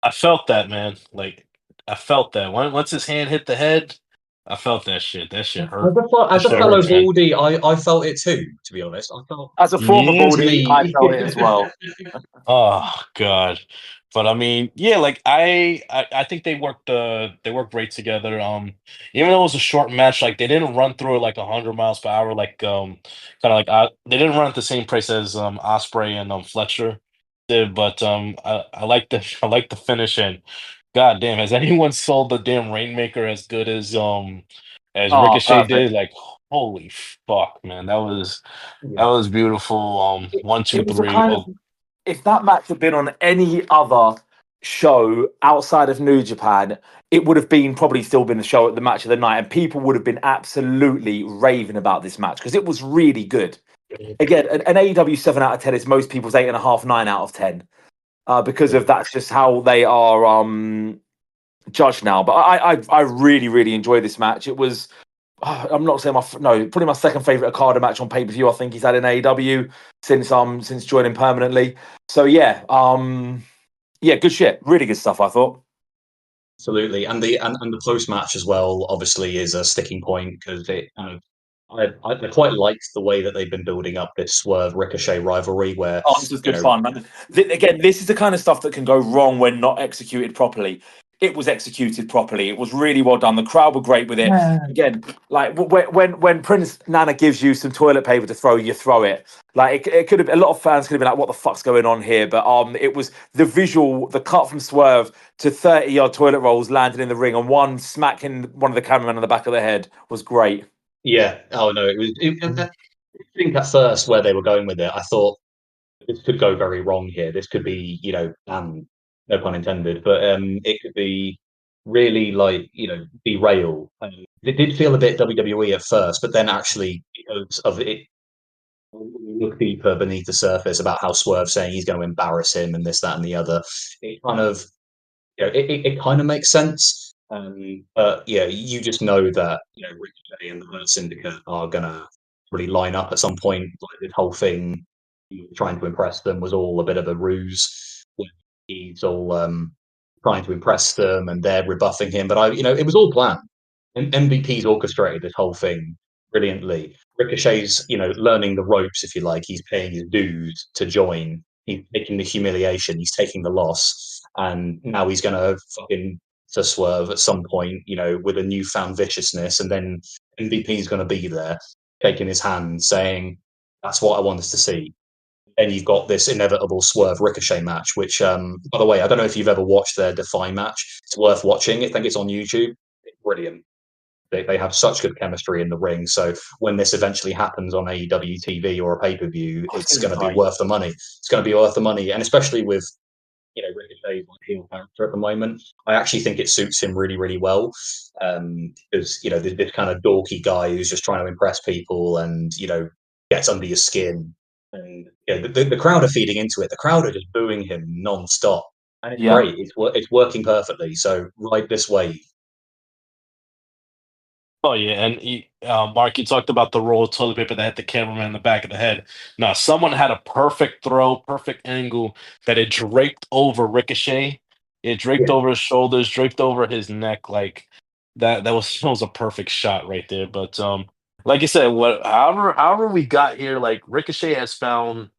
I felt that, man. Like I felt that. Once his hand hit the head, I felt that shit. That shit hurt. As That a shit fellow hurts, man. baldy, I felt it too. To be honest, I felt As a former Yeah. baldy, I mentally. felt it as well. Oh God. But I mean, yeah, like I think they worked great together. Even though it was a short match, like they didn't run through it like 100 miles per hour, like kind of like they didn't run at the same pace as Osprey and Fletcher did. But I like the finish, and God damn, has anyone sold the damn Rainmaker as good as Oh, Ricochet perfect. did? Like holy fuck, man, that Yeah. was beautiful. One, two, It was a three. kind of, Oh, if that match had been on any other show outside of New Japan, it would have been probably still been the match of the night, and people would have been absolutely raving about this match because it was really good. Again, an AEW 7 out of 10 is most people's 8.5, 9 out of 10. because of that's just how they are judged now. But I really really enjoyed this match. It was I'm not saying probably my second favorite Okada match on pay per view. I think he's had in AEW since joining permanently. So yeah, yeah, good shit, really good stuff. I thought. Absolutely, and the post match as well obviously is a sticking point because it kind of I quite like the way that they've been building up this Swerve Ricochet rivalry where Oh, this was good fun, man. Again, this is the kind of stuff that can go wrong when not executed properly. It was executed properly. It was really well done. The crowd were great with it. Yeah. Again, like when Prince Nana gives you some toilet paper to throw, you throw it. Like it could have a lot of fans could have been like, "What the fuck's going on here?" But it was the visual, the cut from Swerve to 30-yard toilet rolls landing in the ring, and one smacking one of the cameramen on the back of the head was great. Yeah. Oh no, it was. I think at first where they were going with it, I thought this could go very wrong here. This could be, no pun intended, but it could be really like, derail. It did feel a bit WWE at first, but then actually because of it, look deeper beneath the surface about how Swerve's saying he's going to embarrass him and this, that, and the other. It kind of, it kind of makes sense. But yeah, you just know that Ricochet and the Hurt Syndicate are gonna really line up at some point. Like this whole thing, trying to impress them was all a bit of a ruse. He's all trying to impress them, and they're rebuffing him. But it was all planned. MVP's orchestrated this whole thing brilliantly. Ricochet's, learning the ropes, if you like. He's paying his dues to join. He's taking the humiliation. He's taking the loss, and now he's going to fucking to Swerve at some point, with a newfound viciousness, and then MVP's going to be there, taking his hand, saying, "That's what I want us to see." And you've got this inevitable Swerve Ricochet match, which, by the way, I don't know if you've ever watched their Defy match. It's worth watching. I think it's on YouTube. It's brilliant. They have such good chemistry in the ring. So when this eventually happens on AEW TV or a pay per view, it's going to be worth the money. It's going to be worth the money, and especially with Ricochet's like heel character at the moment, I actually think it suits him really, really well. Because this kind of dorky guy who's just trying to impress people and gets under your skin, and the crowd are feeding into it. The crowd are just booing him non-stop, and it's great. It's working perfectly. So ride this wave. Oh yeah, and Mark, you talked about the roll of toilet paper that hit the cameraman in the back of the head. Now, someone had a perfect throw, perfect angle that it draped over Ricochet. It draped Yeah. over his shoulders, draped over his neck, like that. That was a perfect shot right there. But like I said, however we got here, like Ricochet has found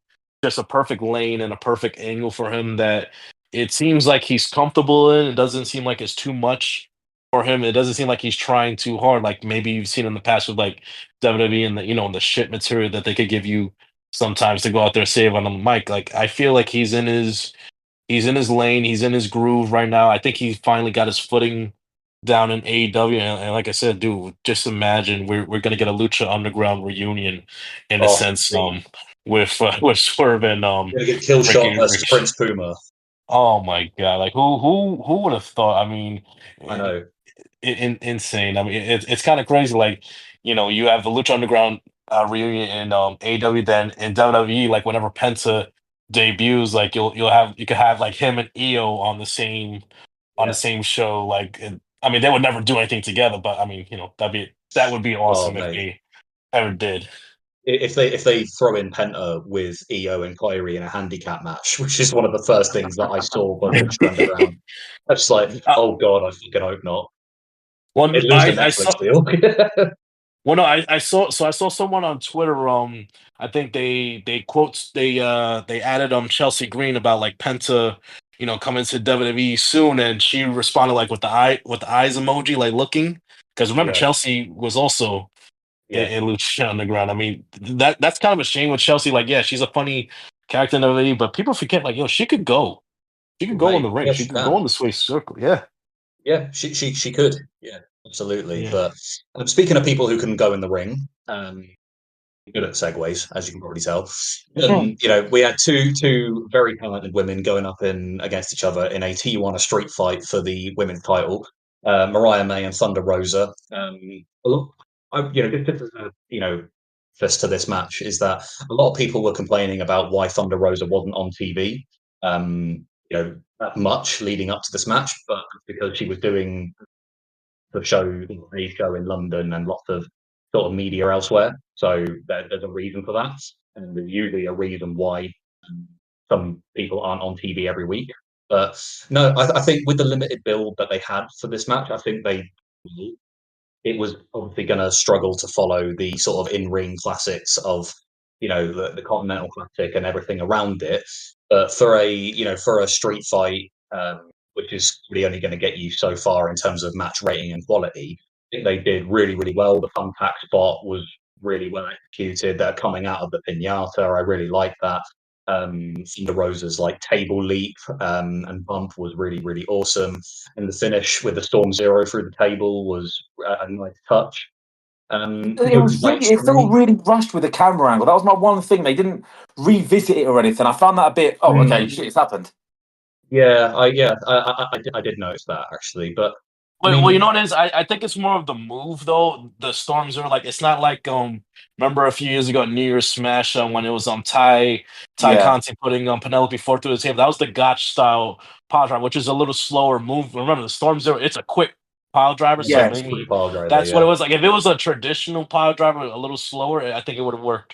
just a perfect lane and a perfect angle for him that it seems like he's comfortable in. It doesn't seem like it's too much for him. It doesn't seem like he's trying too hard, like maybe you've seen in the past with like WWE and the shit material that they could give you sometimes to go out there and save on the mic. Like I feel like he's in his lane, he's in his groove right now. I think he finally got his footing down in AEW, and like I said, dude, just imagine we're gonna get a Lucha Underground reunion in a Oh, sense, with Swerve and gonna get kill shot versus Ricky. Prince Puma. Oh my god! Like who would have thought? I mean, I know. insane. I mean, it's kind of crazy. Like, you have the Lucha Underground reunion in AEW, then in WWE, like whenever Penta debuts, like you could have like him and Io on the Yeah. same show. Like, I mean, they would never do anything together, but I mean, that would be Oh awesome if mate. they ever did. If they throw in Penta with Io and Kyrie in a handicap match, which is one of the first things that I saw on Lucha Underground, I was like, Uh, oh god, I fucking hope not. well, It lose the I Netflix saw. deal. Well, no, I saw someone on Twitter. I think they added Chelsea Green about like Penta, coming to WWE soon, and she responded like with the eyes emoji, like looking. Because remember, Yeah, Chelsea was also yeah. in Lucha Underground. I mean, that's kind of a shame with Chelsea. Like, yeah, she's a funny character in WWE, but people forget like, yo, she could go. She could Oh, go in the mate, ring. yes, She she could go can. in the Swiss circle. Yeah, Yeah, she could. Yeah, absolutely. yeah. But speaking of people who can go in the ring, good at segues, as you can probably tell. We had two very talented women going up in against each other in a T1 street fight for the women's title. Mariah May and Thunder Rosa. Look, this is just to this match is that a lot of people were complaining about why Thunder Rosa wasn't on TV. that much leading up to this match, but because she was doing the a show in London and lots of sort of media elsewhere. So there's a reason for that, and there's usually a reason why some people aren't on TV every week. But no, I think with the limited build that they had for this match, I think it was obviously going to struggle to follow the sort of in-ring classics of the Continental Classic and everything around it. But for a street fight, which is really only going to get you so far in terms of match rating and quality, I think they did really, really well. The thumbtack spot was really well executed. They're coming out of the pinata. I really like that. The Rosa's like table leap and bump was really, really awesome. And the finish with the Storm Zero through the table was a nice touch. It felt really rushed with the camera angle. That was my one thing. They didn't revisit it or anything. I found that a bit. Oh, okay, shit, it's happened. Yeah, I did notice that actually, but Well, you know what it is? I think it's more of the move though. The Storms are like it's not like remember a few years ago at New Year's Smash when it was Ty Conti putting Penelope Ford through the table. That was the Gotch style pile driver, which is a little slower move. Remember the Storms are it's a quick pile driver, so maybe that's what it was. Like if it was a traditional pile driver, a little slower, I think it would have worked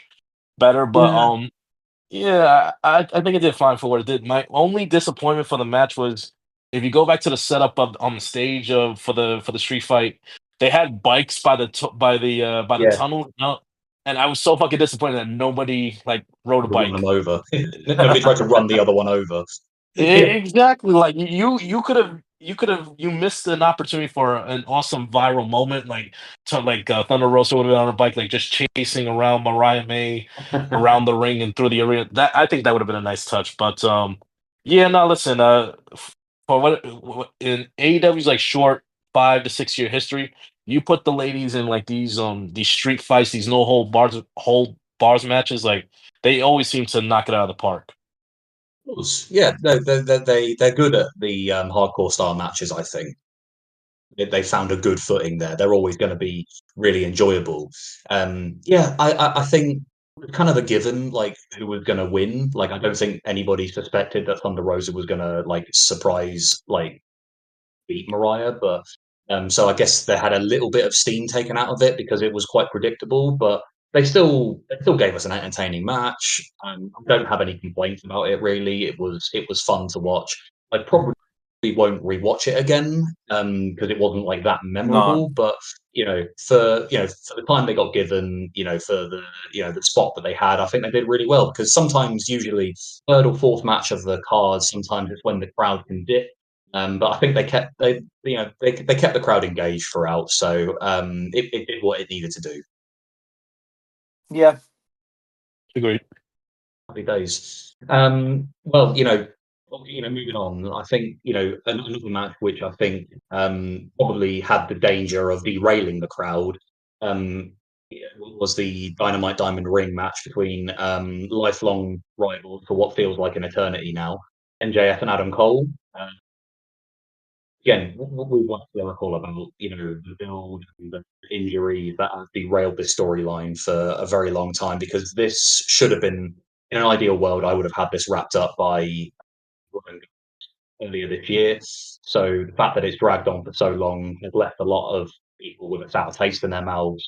better. But yeah, I think it did fine for what it did. My only disappointment for the match was if you go back to the setup of on the stage for the street fight, they had bikes by the tunnel, and I was so fucking disappointed that nobody like rode a bike. Run them over. Nobody tried to run the other one over. Exactly, like you you missed an opportunity for an awesome viral moment, like Thunder Rosa would have been on a bike, like just chasing around Mariah May around the ring and through the arena. That I think that would have been a nice touch. But yeah, no, listen, for in AEW's like short 5 to 6 year history, you put the ladies in like these street fights, these no hold bars matches, like they always seem to knock it out of the park. Yeah, no, they're good at the hardcore style matches. I think they found a good footing there. They're always going to be really enjoyable. Yeah, I think it's kind of a given, like who was going to win. Like I don't think anybody suspected that Thunder Rosa was going to like surprise like beat Mariah, but so I guess they had a little bit of steam taken out of it because it was quite predictable, but they still gave us an entertaining match. I don't have any complaints about it really. It was fun to watch. I probably won't rewatch it again because it wasn't like that memorable. No. But for the time they got given, for the spot that they had, I think they did really well because sometimes usually third or fourth match of the cards, sometimes it's when the crowd can dip. But I think they kept the crowd engaged throughout, so it did what it needed to do. Yeah. Agreed. Happy days. Well, moving on, I think another match which I think probably had the danger of derailing the crowd was the Dynamite Diamond Ring match between lifelong rivals for what feels like an eternity now, MJF and Adam Cole. Again, we've watched the article about the build and the injuries that have derailed this storyline for a very long time because this should have been in an ideal world. I would have had this wrapped up by earlier this year. So the fact that it's dragged on for so long has left a lot of people with a sour taste in their mouths.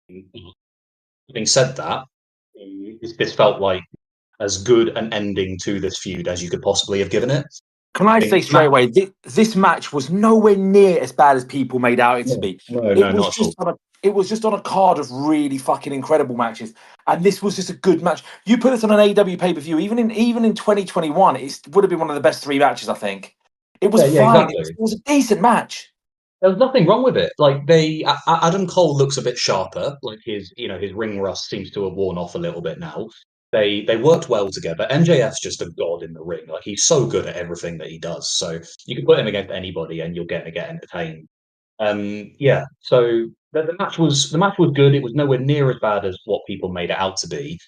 Having said that, this felt like as good an ending to this feud as you could possibly have given it. Can I say straight away, this match was nowhere near as bad as people made out it to be. No, not at all. It was just on a card of really fucking incredible matches, and this was just a good match. You put this on an AEW pay-per-view, even in 2021, it would have been one of the best 3 matches, I think. It was fine. Exactly. It was a decent match. There was nothing wrong with it. Like Adam Cole looks a bit sharper. Like his ring rust seems to have worn off a little bit now. They worked well together. MJF's just a god in the ring. Like he's so good at everything that he does. So you can put him against anybody, and you'll get entertained. Yeah. So the match was good. It was nowhere near as bad as what people made it out to be.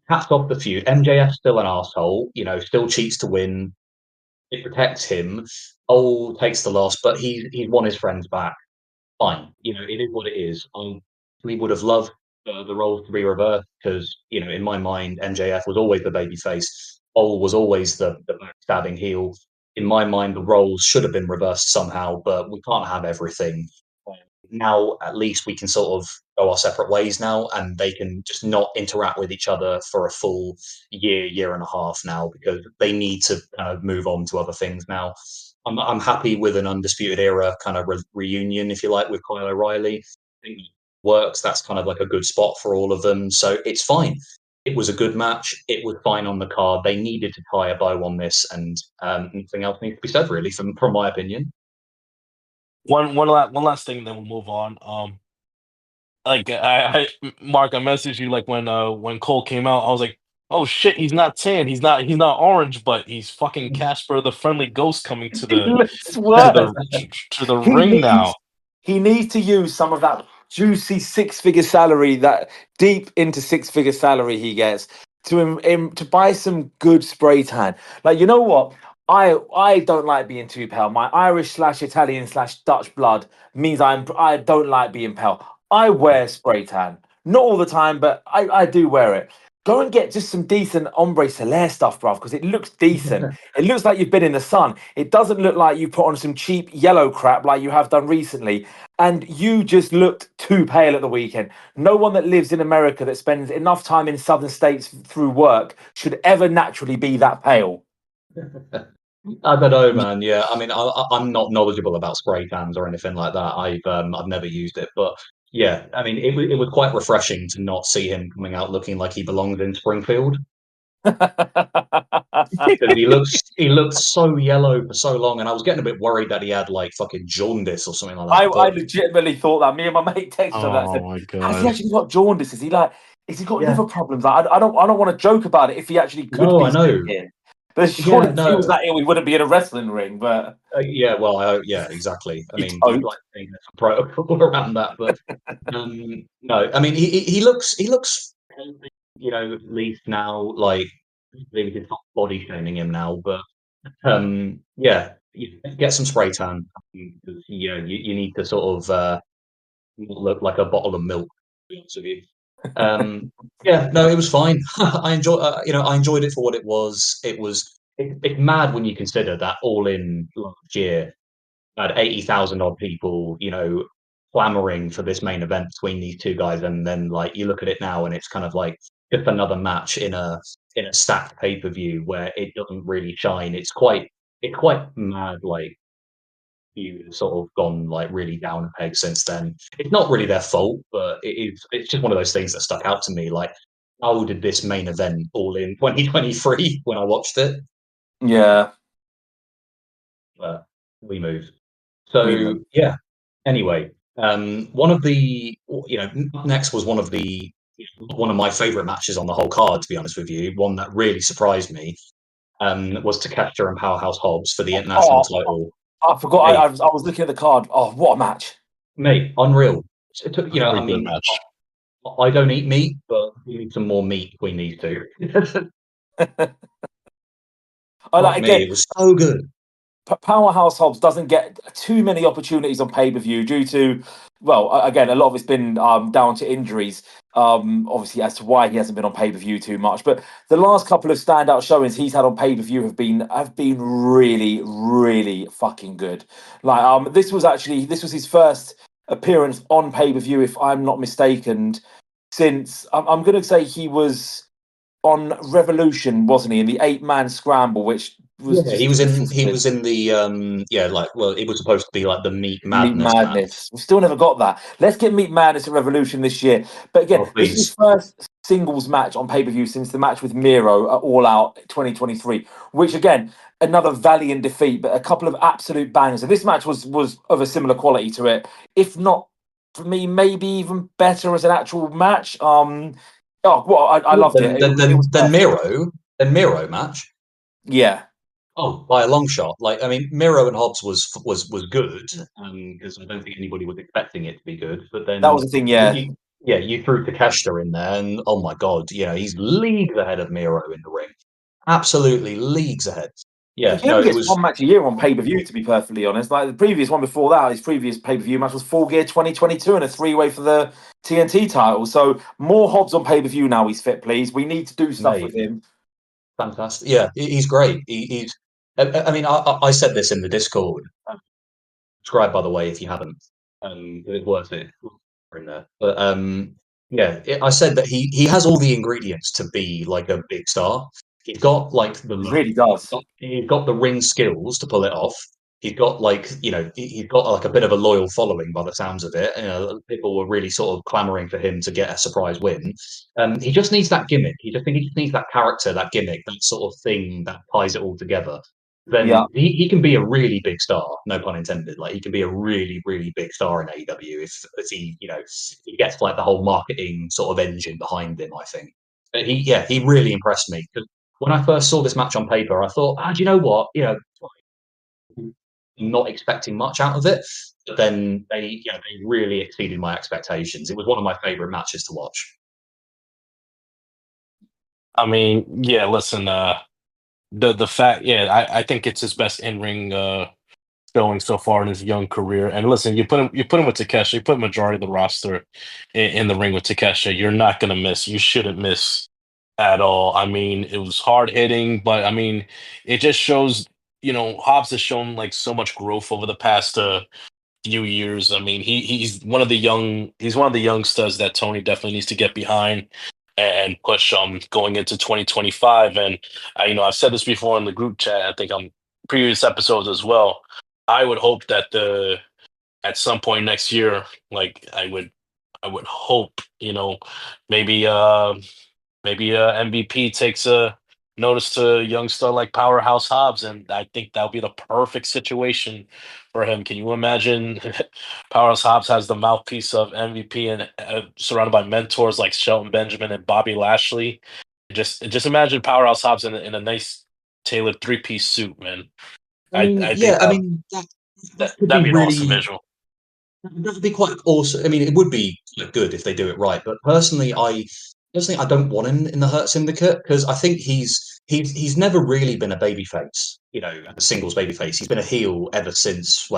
Hats off the feud. MJF's still an asshole. Still cheats to win. It protects him. Cole takes the loss, but he's won his friends back. Fine. It is what it is. We would have loved the roles to be reversed because, in my mind, MJF was always the babyface. Cole was always the backstabbing heel. In my mind, the roles should have been reversed somehow, but we can't have everything. Now, at least we can sort of go our separate ways now, and they can just not interact with each other for a full year and a half now, because they need to kind of move on to other things now. I'm happy with an Undisputed Era kind of reunion, if you like, with Kyle O'Reilly. I think it works. That's kind of like a good spot for all of them, so it's fine. It was a good match. It was fine on the card. They needed to tie a bow on this, and nothing else needs to be said, really, from my opinion. One last thing, then we'll move on. Like Mark, I messaged you like when Cole came out. I was like, oh shit, he's not tan, he's not orange, but he's fucking Casper the Friendly Ghost coming to He the looks to worse. the He ring now. needs, he needs to use some of that juicy six-figure salary, that deep into six-figure salary he gets to buy some good spray tan. Like, you know what? I don't like being too pale. My Irish/Italian/Dutch blood means I don't like being pale. I wear spray tan. Not all the time, but I do wear it. Go and get just some decent ombre solaire stuff, bruv, because it looks decent. It looks like you've been in the sun. It doesn't look like you put on some cheap yellow crap like you have done recently. And you just looked too pale at the weekend. No one that lives in America that spends enough time in southern states through work should ever naturally be that pale. I don't know, man. Yeah, I mean, I'm not knowledgeable about spray tans or anything like that. I've never used it, but yeah, I mean, it was quite refreshing to not see him coming out looking like he belongs in Springfield, because he looked so yellow for so long, and I was getting a bit worried that he had like fucking jaundice or something like I that. But legitimately thought that. Me and my mate texted on that and Oh said, my "Has he god. actually got jaundice? Is he got yeah, liver problems? I don't want to joke about it if he actually could no, be I know. thinking. But Yeah, surely if he was no, that ill, he wouldn't be in a wrestling ring. But yeah, well, yeah, exactly. I you mean, you'd don't. like to think there's some protocol around that, but no. I mean, he looks healthy, at least now. Like, maybe it's not body shaming him now, but yeah, get some spray tan, because you need to sort of look like a bottle of milk. To be honest with you. Yeah, no, it was fine. I enjoyed it for what it was. It's mad when you consider that All In last year had 80,000 odd people, clamoring for this main event between these two guys, and then like you look at it now, and it's kind of like just another match in a stacked pay per view where it doesn't really shine. It's quite mad, like you sort of gone like really down a peg since then. It's not really their fault, but it's just one of those things that stuck out to me. Like, how did this main event All In 2023 when I watched it? Yeah, But we moved. we So know. yeah. Anyway, one of the next was one of my favorite matches on the whole card. To be honest with you, one that really surprised me was Takeshita and Powerhouse Hobbs for the international Oh, title. I forgot. Mate, I was looking at the card. Oh, what a match! mate, unreal. I Very good mean, match. I don't eat meat, but we need some more meat between these two. I Fuck like me, again. it was so good. Powerhouse Hobbs doesn't get too many opportunities on pay per view due to, well, again, a lot of it's been down to injuries. Obviously, as to why he hasn't been on pay per view too much. But the last couple of standout showings he's had on pay per view have been really, really fucking good. Like, this was his first appearance on pay per view, if I'm not mistaken, since I'm going to say he was on Revolution, wasn't he, in the 8-man scramble, which was Yeah, he just was in he disgusting. was in the like, well, it was supposed to be like the Meat Meat Madness match. Madness. We still never got that. Let's get Meat Madness at Revolution this year. But Oh, again, this is his please. first singles match on pay per view since the match with Miro at All Out 2023, which again, another valiant defeat, but a couple of absolute bangers. And this match was of a similar quality to it, if not for me, maybe even better as an actual match. Oh, well, I loved it. Then then It then was then perfect. Miro match. Yeah, Oh, by a long shot. Like, I mean, Miro and Hobbs was good, because I don't think anybody was expecting it to be good. But that then, was the thing. Yeah, you threw Takeshita in there, and oh my god, he's leagues ahead of Miro in the ring. Absolutely leagues ahead. Yeah, he no, only it gets was one match a year on pay per view, to be perfectly honest. Like the previous one before that, his previous pay per view match was Full Gear 2022 and a 3-way for the TNT title. So more Hobbs on pay per view now. He's fit, please. We need to do stuff with mate. him. fantastic. Yeah, he's great. He's. I mean, I said this in the Discord. Subscribe, by the way, if you haven't. It's worth it. In there. But yeah, I said that he has all the ingredients to be like a big star. He's got like the It look. really does. He's got the ring skills to pull it off. He's got like he's got like a bit of a loyal following by the sounds of it. People were really sort of clamoring for him to get a surprise win. He just needs that gimmick. He just needs that character, that gimmick, that sort of thing that ties it all together. Yeah. Then he can be a really big star, no pun intended. Like he can be a really, really big star in AEW if he, if he gets like the whole marketing sort of engine behind him, I think. But he really impressed me. 'Cause when I first saw this match on paper, I thought, do you know what? Not expecting much out of it. But then they really exceeded my expectations. It was one of my favorite matches to watch. I mean, yeah. Listen, the fact, yeah, I think it's his best in ring showing so far in his young career. And listen, you put him with Takesha, you put majority of the roster in the ring with Takesha. You're not gonna miss. You shouldn't miss at all. I mean, it was hard hitting, but I mean, it just shows. Hobbs has shown like so much growth over the past few years. I mean, he's one of the youngsters that Tony definitely needs to get behind and push going into 2025. And I've said this before in the group chat. I think on previous episodes as well. I would hope that the at some point next year, like I would hope, maybe MVP takes a notice to a young star like Powerhouse Hobbs, and I think that'll be the perfect situation for him. Can you imagine? Powerhouse Hobbs has the mouthpiece of MVP and surrounded by mentors like Shelton Benjamin and Bobby Lashley. Just imagine Powerhouse Hobbs in a nice tailored three-piece suit, man. I I mean, I yeah, think I that, mean that that could that'd be be an awesome really. visual. That'd be quite awesome. I mean, it would be good if they do it right. But personally, I don't want him in the Hurt Syndicate because I think he's never really been a babyface. A singles babyface. He's been a heel ever since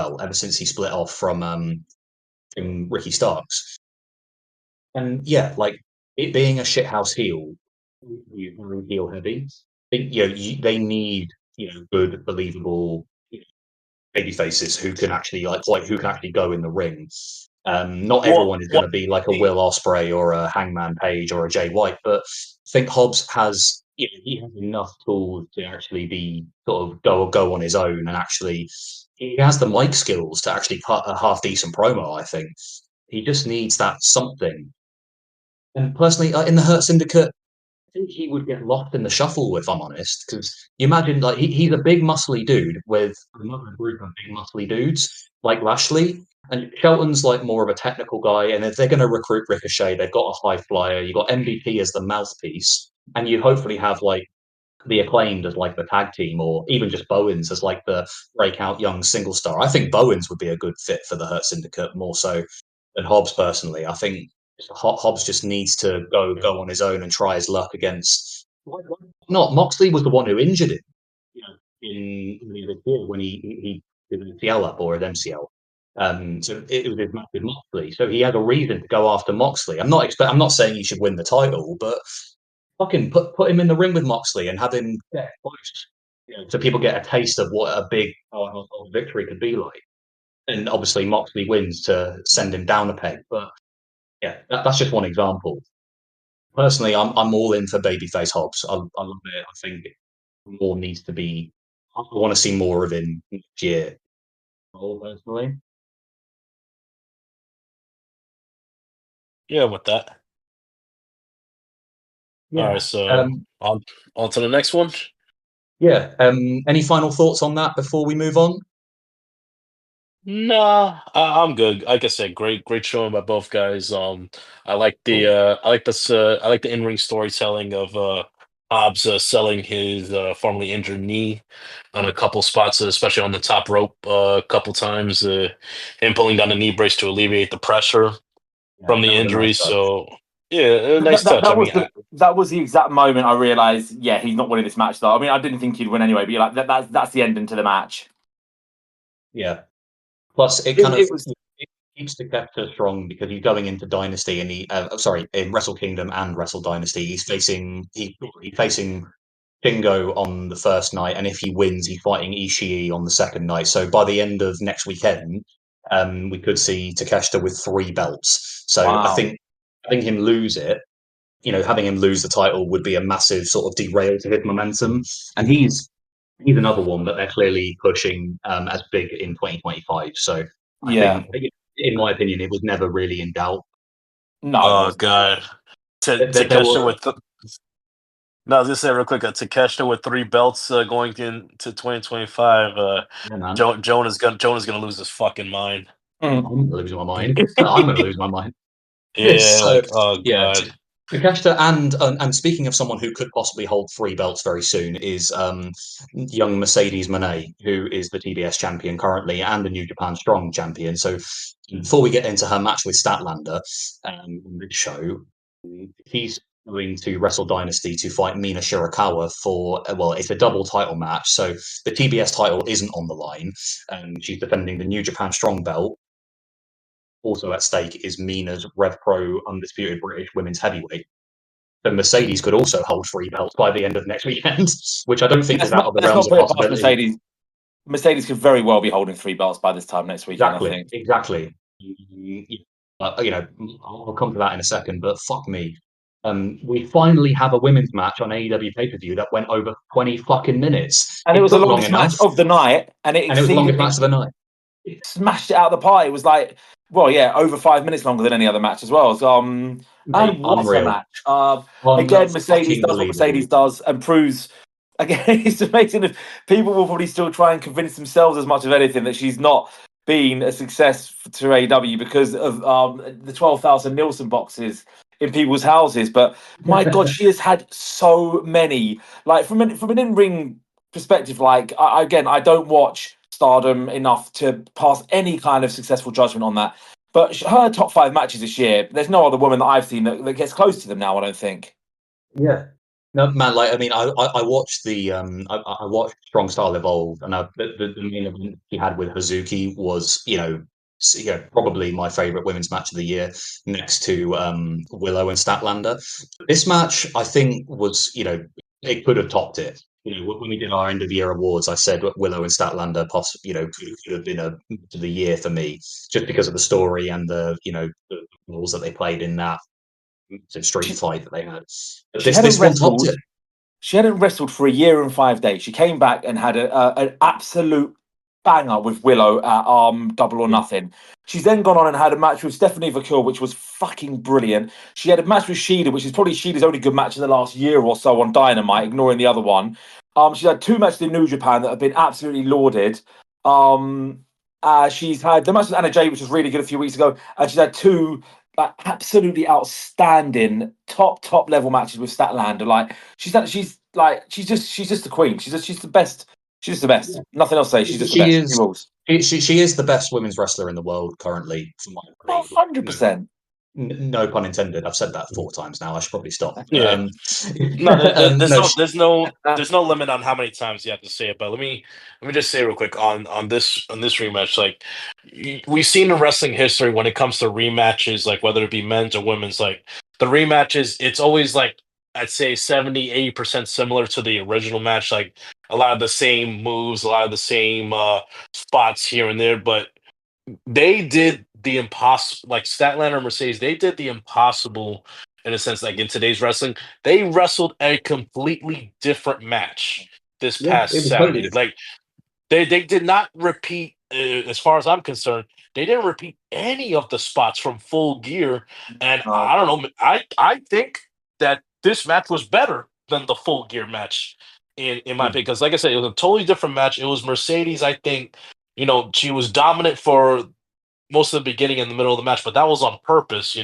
he split off from Ricky Starks. And yeah, like it being a shithouse heel, very heel heavy. I think they need good, believable baby faces who can actually who can actually go in the ring. Not Well, everyone is going well, to be like a Will Ospreay or a Hangman Page or a Jay White, but I think Hobbs has he has enough tools to actually be sort of go on his own and actually he has the mic skills to actually cut a half decent promo. I think he just needs that something. And personally, in the Hurt Syndicate, I think he would get lost in the shuffle if I'm honest. Because you imagine, like, he's a big, muscly dude with another group of big, muscly dudes like Lashley. And Shelton's like more of a technical guy. And if they're going to recruit Ricochet, they've got a high flyer. You've got MVP as the mouthpiece. And you hopefully have like the Acclaimed as like the tag team, or even just Bowens as like the breakout young single star. I think Bowens would be a good fit for the Hurt Syndicate more so than Hobbs personally. I think Hobbs just needs to go on his own and try his luck against. Why not? Moxley was the one who injured him, in the year when he did an MCL up or an MCL. So it was his match with Moxley. So he had a reason to go after Moxley. I'm not saying he should win the title, but fucking put him in the ring with Moxley and have him get close. So people get a taste of what a big victory could be like. And obviously Moxley wins to send him down a peg. But yeah, that's just one example. Personally, I'm all in for babyface Hobbs. I love it. I think more needs to be. I want to see more of him next year. Personally, yeah, with that. All right, yeah, so on to the next one. yeah. Any final thoughts on that before we move on? Nah, I'm good. Like I said, great showing by both guys. Cool. I like the in-ring storytelling of Hobbs selling his formerly injured knee on a couple spots, especially on the top rope a couple times. Him pulling down the knee brace to alleviate the pressure Yeah, from the that was a injury. nice touch. So yeah, a nice touch. I mean, That was the exact moment I realised. Yeah, he's not winning this match. Though I mean, I didn't think he'd win anyway. But you're like, that's the ending to the match. Yeah. Plus, it kind of It was. it keeps the character strong because he's going into Dynasty and in Wrestle Kingdom and Wrestle Dynasty, he's facing Shingo on the first night, and if he wins, he's fighting Ishii on the second night. So by the end of next weekend, we could see Takeshita with 3 belts. So I Wow. think having him lose it, having him lose the title would be a massive sort of derail to his momentum. And he's another one that they're clearly pushing as big in 2025. So I Yeah. think, in my opinion, it was never really in doubt. No, it Oh wasn't. god, There Takeshita were, with no, I was gonna say real quick, Takeshita with 3 belts going into 2025. yeah, man, Jonah's gonna lose his fucking mind. Mm. I'm losing my mind. I'm going to lose my mind. Yeah, So like oh yeah, god. Takeshita, and speaking of someone who could possibly hold 3 belts very soon, is young Mercedes Moné, who is the TBS champion currently and the New Japan Strong champion. So before we get into her match with Statlander on this show, he's going to Wrestle Dynasty to fight Mina Shirakawa for, well, it's a double title match. So the TBS title isn't on the line, and she's defending the New Japan Strong belt. Also at stake is Mina's Rev Pro Undisputed British Women's Heavyweight. So Mercedes could also hold 3 belts by the end of next weekend, which I don't think is out of the Let's realms not of put it past possibility. Mercedes. Mercedes could very well be holding 3 belts by this time next weekend, I think. Exactly. I'll come to that in a second, but fuck me. We finally have a women's match on AEW pay-per-view that went over 20 fucking minutes. And it It was the took long longest match enough, of the night, and it and it was the longest exceeded match of the night. smashed it out of the park. It was like, well, yeah, over 5 minutes longer than any other match as well. So, and Mate, what a unreal. match! Again, Mercedes Unfucking does what Mercedes believable. does and proves. Again, it's amazing if people will probably still try and convince themselves as much of anything that she's not been a success to AEW because of the 12,000 Nielsen boxes in people's houses. But my God, she has had so many. Like from an in-ring perspective, like again, I don't watch Stardom enough to pass any kind of successful judgment on that. But her top 5 matches this year, there's no other woman that I've seen that gets close to them now, I don't think. Yeah. No, man, like I mean, I watched I watched Strong Style Evolve, and the main event he had with Hazuki was, probably my favorite women's match of the year, next to Willow and Statlander. This match, I think, was, it could have topped it. When we did our end of year awards, I said Willow and Statlander could have been a match of the year for me, just because of the story and the roles that they played in that street fight that they had. But She hadn't this one topped wrestled. it. She hadn't wrestled for a year and 5 days. She came back and had an absolute banger with Willow at Double or Yeah. Nothing. She's then gone on and had a match with Stephanie Vakil, which was fucking brilliant. She had a match with Shida, which is probably Shida's only good match in the last year or so on Dynamite, ignoring the other one. She's had 2 matches in New Japan that have been absolutely lauded. She's had the match with Anna Jay, which was really good a few weeks ago, and she's had 2 absolutely outstanding top level matches with Statlander. Like she's just the queen. She's the best. She's just the best. Nothing else to say. She's just the She best. is. She rules. She is the best women's wrestler in the world currently, from my Oh, opinion. 100%. No pun intended. I've said that 4 times now. I should probably stop. Yeah. No, No, there's no limit on how many times you have to say it. But let me just say real quick on this rematch. Like we've seen in wrestling history when it comes to rematches, like whether it be men's or women's, like the rematches, it's always like I'd say 70-80% similar to the original match. Like a lot of the same moves, a lot of the same spots here and there, but they did the impossible, like Statlander and Mercedes. They did the impossible in a sense. Like in today's wrestling, they wrestled a completely different match this yeah, past it was totally Saturday. different. Like they did not repeat, as far as I'm concerned, they didn't repeat any of the spots from Full Gear. And I don't know, I think that this match was better than the Full Gear match in my opinion. Because like I said, it was a totally different match. It was Mercedes, I think, she was dominant for most of the beginning and the middle of the match, but that was on purpose.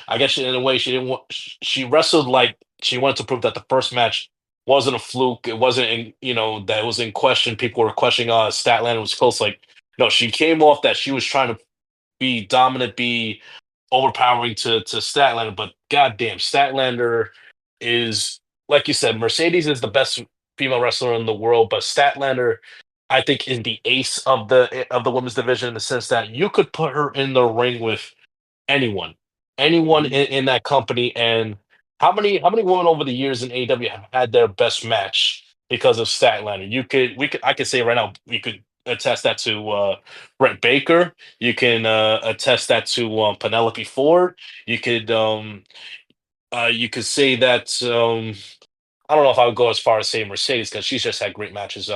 I guess in a way she didn't want. She wrestled like she wanted to prove that the first match wasn't a fluke. It wasn't in, that it was in question. People were questioning, Statlander was close. Like, no, she came off that she was trying to be dominant, be overpowering to Statlander. But goddamn, Statlander is, like you said, Mercedes is the best female wrestler in the world, but Statlander, I think, is the ace of the women's division in the sense that you could put her in the ring with anyone, anyone in that company. And how many women over the years in AEW have had their best match because of Statlander. I could say right now, we could attest that to Brett Baker. You can attest that to Penelope Ford. You could you could say that I don't know if I would go as far as saying Mercedes because she's just had great matches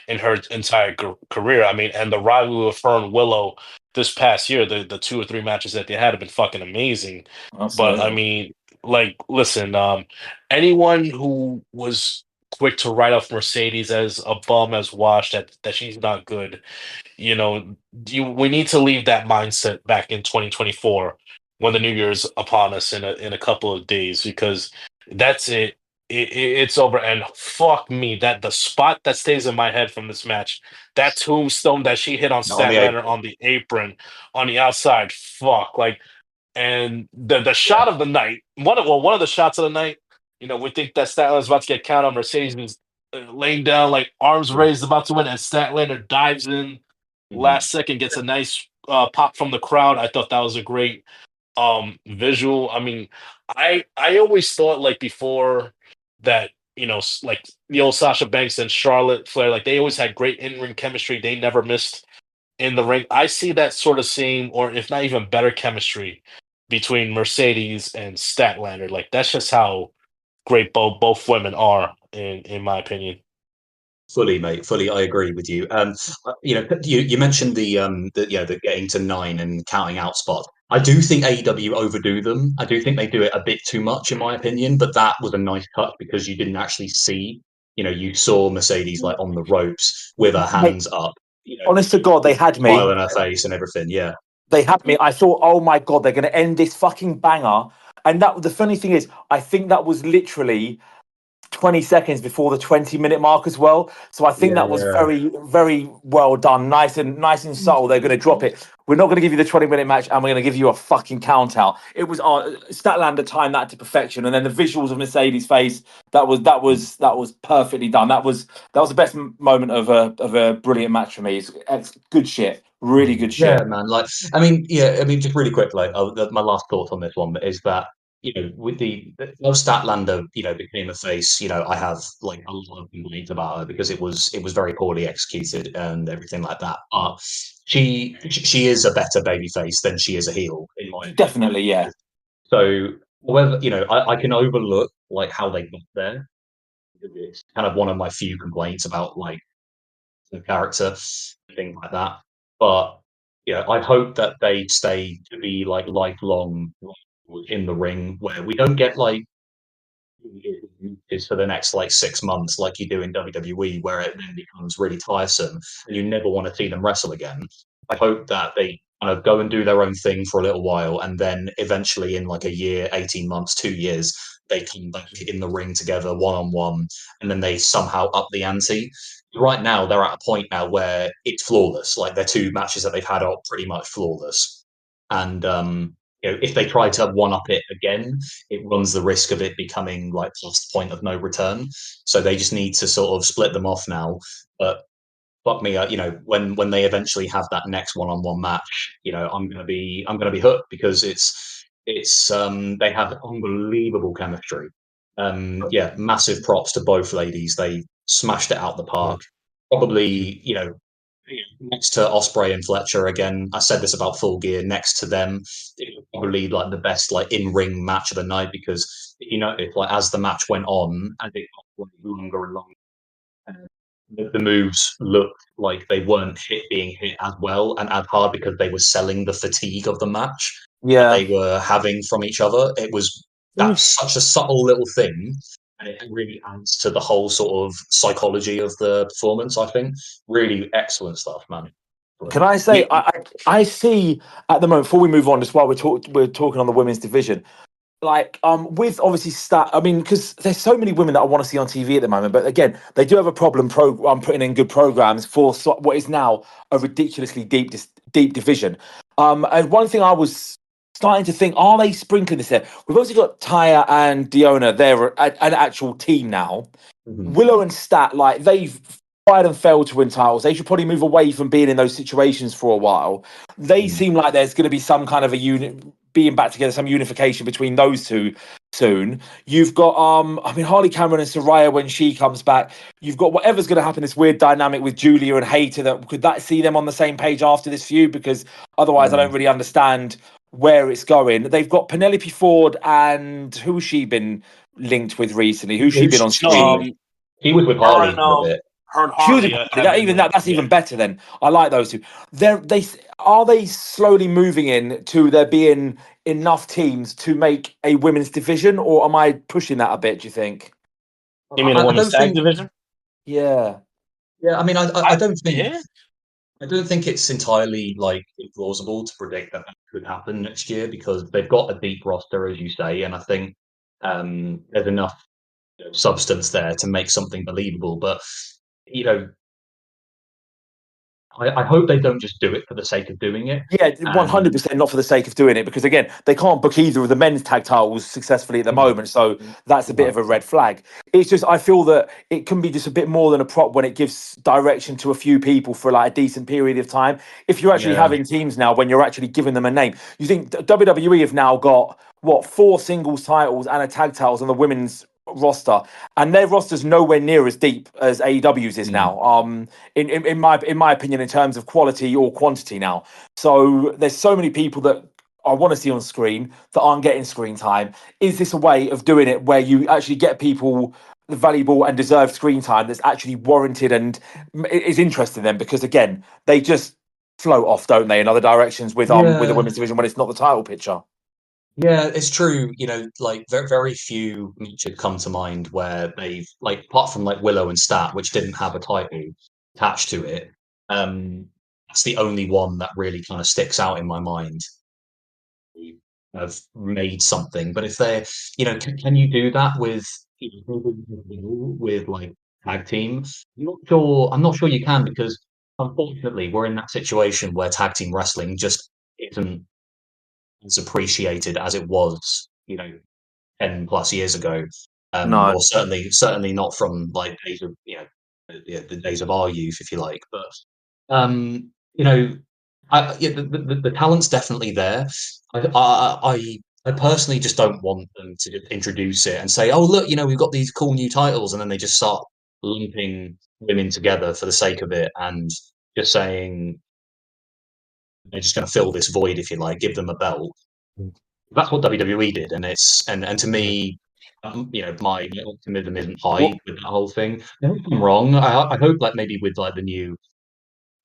in her entire career. I mean, and the rivalry with her and Willow this past year, the 2 or 3 matches that they had have been fucking amazing. But I Absolutely. mean, like, listen, anyone who was quick to write off Mercedes as a bum, as washed, that she's not good, we need to leave that mindset back in 2024 when the new year's upon us in a couple of days because that's it. It's over and fuck me that the spot that stays in my head from this match, that tombstone that she hit on On the Statlander on the apron on the outside, fuck, like, and the yeah. shot of the night, one of the shots of the night, we think that Statlander's about to get counted on. Mercedes is laying down, like arms raised, about to win, and Statlander dives in Mhm. last second, gets a nice pop from the crowd. I thought that was a great visual. I mean, I always thought like before that, like the old Sasha Banks and Charlotte Flair, like they always had great in-ring chemistry. They never missed in the ring. I see that sort of same, or if not even better, chemistry between Mercedes and Statlander. Like that's just how great both women are, in my opinion. Fully, mate. Fully, I agree with you. You mentioned the getting to 9 and counting out spots. I do think AEW overdo them. I do think they do it a bit too much, in my opinion. But that was a nice touch because you didn't actually see. You saw Mercedes like on the ropes with her Mate, hands up. honest to God, they had Smile me. on her face and everything. Yeah, They had me. I thought, oh my God, they're going to end this fucking banger. And the funny thing is, I think that was literally 20 seconds before the 20-minute mark as well. So I think that was yeah. very, very well done. Nice and subtle. They're going to drop it. We're not going to give you the 20-minute match and we're going to give you a fucking count out. It was Statlander timed that to perfection. And then the visuals of Mercedes' face, that was perfectly done. That was the best moment of a brilliant match for me. It's good shit. Really good Yeah, shit. man. Like, I mean, yeah. I mean, just really quick, like, my last thoughts on this one is that with the Statlander, became a face. I have like a lot of complaints about her because it was very poorly executed and everything like that. But she is a better baby face than she is a heel, in my opinion. Definitely, yeah. So, whether I can overlook like how they got there. It's kind of one of my few complaints about like the character, things like that. But I hope that they stay to be like lifelong in the ring, where we don't get like is for the next like 6 months, like you do in WWE, where it then becomes really tiresome and you never want to see them wrestle again. I hope that they kind of go and do their own thing for a little while, and then eventually, in like a year, 18 months, 2 years, they come back in the ring together, one on one, and then they somehow up the ante. Right now, they're at a point now where it's flawless. Like their 2 matches that they've had are pretty much flawless, and if they try to one up it again, it runs the risk of it becoming like past the point of no return. So they just need to sort of split them off now. But fuck me, when they eventually have that next one-on-one match, I'm gonna be hooked because they have unbelievable chemistry. Yeah, massive props to both ladies. They smashed it out the park. Probably, next to Osprey and Fletcher again. I said this about Full Gear. Next to them, it was probably like the best like in-ring match of the night because it's like as the match went on, and it got longer and longer, the moves looked like they weren't being hit as well and as hard because they were selling the fatigue of the match that Yeah. they were having from each other. That's such a subtle little thing, and it really adds to the whole sort of psychology of the performance. I think really excellent stuff, man. Can I say We, I see at the moment before we move on, just while we're talking on the women's division, like with obviously I mean, because there's so many women that I want to see on TV at the moment, but again, they do have a problem putting in good programs for what is now a ridiculously deep division. And one thing I was starting to think, are they sprinkling this there? We've obviously got Taya and Diona. They're an actual team now. Mhm. Willow and Stat, like they've fired and failed to win titles. They should probably move away from being in those situations for a while. They Mhm. seem like there's going to be some kind of a unit being back together, some unification between those two. soon. You've got I mean Harley Cameron and Soraya when she comes back. You've got whatever's going to happen. This weird dynamic with Julia and Hayter. That could that see them on the same page after this feud? Because otherwise, I don't really understand where it's going. They've got Penelope Ford and who's she been linked with recently? Who's she been on No, screen with? He was with her Harley and for a bit. her and She was Harley have that been even linked. that's Yeah. even better. Then I like those two. They are they slowly moving in to there being enough teams to make a women's division, or am I pushing that a bit? Do you think? You mean a I women's don't tag think. division? Yeah, Yeah, I mean, I I don't think. yeah. I don't think it's entirely like implausible to predict that that could happen next year because they've got a deep roster, as you say, and I think there's enough substance there to make something believable. But you know, I hope they don't just do it for the sake of doing it. yeah, And 100% not for the sake of doing it, because again, they can't book either of the men's tag titles successfully at the moment, so that's a bit of a red flag. It's just I feel that it can be just a bit more than a prop when it gives direction to a few people for like a decent period of time. If you're actually yeah, having teams now, when you're actually giving them a name, you think WWE have now got what 4 singles titles and a tag titles on the women's roster, and their roster's nowhere near as deep as AEW's is now. In my opinion, in terms of quality or quantity now. So there's so many people that I want to see on screen that aren't getting screen time. Is this a way of doing it where you actually get people the valuable and deserved screen time that's actually warranted and is interesting in them? Because again, they just float off, don't they, in other directions with the yeah, women's division when it's not the title picture. yeah. It's true. You know, like very few matches come to mind where they've like apart from like Willow and Stat, which didn't have a title attached to it. That's the only one that really kind of sticks out in my mind. Have made something. But if they're, can you do that with with like tag teams? I'm not sure you can because unfortunately we're in that situation where tag team wrestling just isn't as appreciated as it was, 10 plus years ago. No. Or certainly not from like days of the days of our youth, if you like. But you know, yeah, the talent's definitely there. I personally just don't want them to just introduce it and say, "Oh, look, we've got these cool new titles," and then they just start lumping women together for the sake of it and just saying they're just going to fill this void, if you like, give them a belt. That's what WWE did, and and to me, my optimism isn't high What with that whole thing. I hope I'm wrong. I hope like maybe with like the new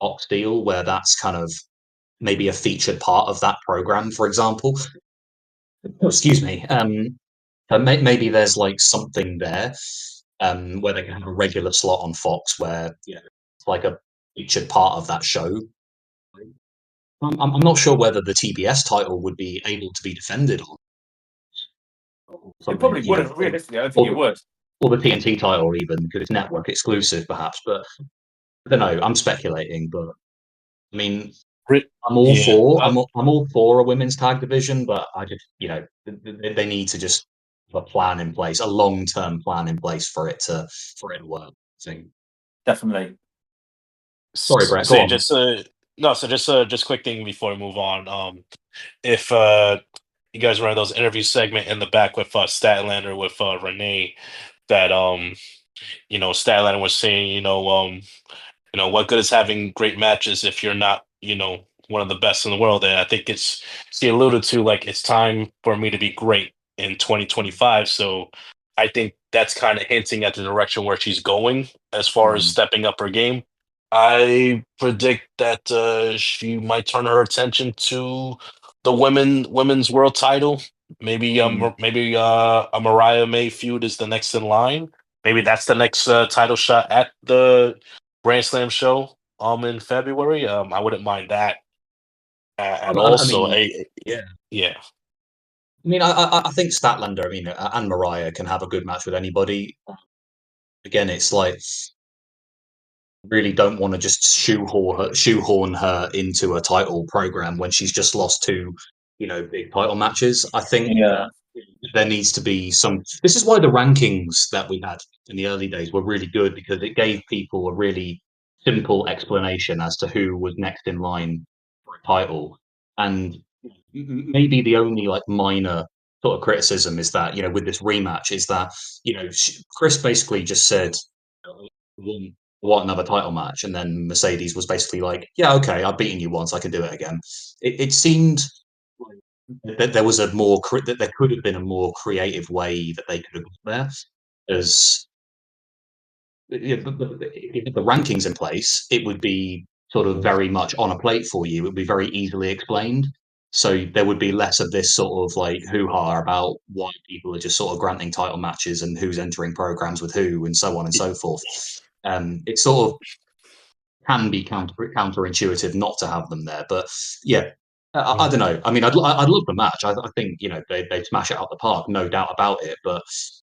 Ox deal, where that's kind of maybe a featured part of that program, for example. Oh, excuse me. Maybe there's like something there where they can have a regular slot on Fox where it's like a featured part of that show. I'm not sure whether the TBS title would be able to be defended on it something, probably wouldn't realistically. I don't think it or, would. or the TNT title even because it's network exclusive, perhaps. But I don't know. I'm speculating, but I mean, I'm all Yeah. for I'm all for a women's tag division, but I just they need to just have a plan in place, a long term plan in place for it to work. I think. Definitely. Sorry, Brett. So Go yeah, on. just no, so just quick thing before we move on. If you guys remember those interview segment in the back with Statlander with Renee, that Statlander was saying, what good is having great matches if you're not, one of the best in the world? And I think she alluded to like it's time for me to be great in 2025. So I think that's kind of hinting at the direction where she's going as far as Mm, stepping up her game. I predict that she might turn her attention to the women's world title. Maybe mm. a Mariah May feud is the next in line. Maybe that's the next title shot at the Grand Slam show in February. I wouldn't mind that at all. I So mean, yeah. yeah. I mean, I think Statlander, I mean, and Mariah can have a good match with anybody. Again, it's like really don't want to just shoehorn her into a title program when she's just lost two, big title matches. I think Yeah. there needs to be some. This is why the rankings that we had in the early days were really good because it gave people a really simple explanation as to who was next in line for a title, and maybe the only like minor sort of criticism is that, with this rematch, is that, Chris basically just said, "I want another title match," and then Mercedes was basically like, "Yeah, okay, I've beaten you once, I can do it again." It seemed that there was that there could have been a more creative way that they could have got there, as if the rankings in place, it would be sort of very much on a plate for you. It would be very easily explained. So there would be less of this sort of like hoo-ha about why people are just sort of granting title matches and who's entering programs with who and so on and so forth. It sort of can be counterintuitive not to have them there, but yeah, I don't know. I mean, I'd love the match. I think they smash it out the park, no doubt about it. But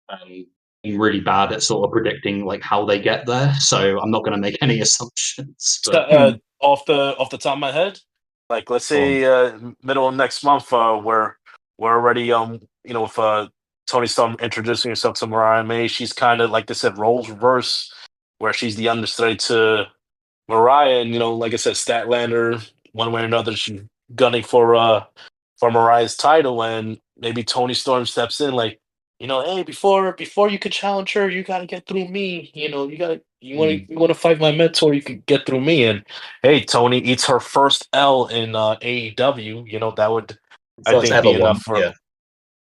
I'm really bad at sort of predicting like how they get there, so I'm not going to make any assumptions. So, But off the top of my head, like let's say middle of next month, we're already with Tony Storm introducing herself to Mariah May. She's kind of like they said, roles reverse, where she's the understudy to Mariah, and like I said, Statlander, one way or another, she's gunning for Mariah's title, and maybe Tony Storm steps in, like, hey, before you could challenge her, you gotta get through me. You want to fight my mentor, you could get through me. And hey, Tony eats her first L in AEW. That would, I first think, ever be one, enough for. yeah.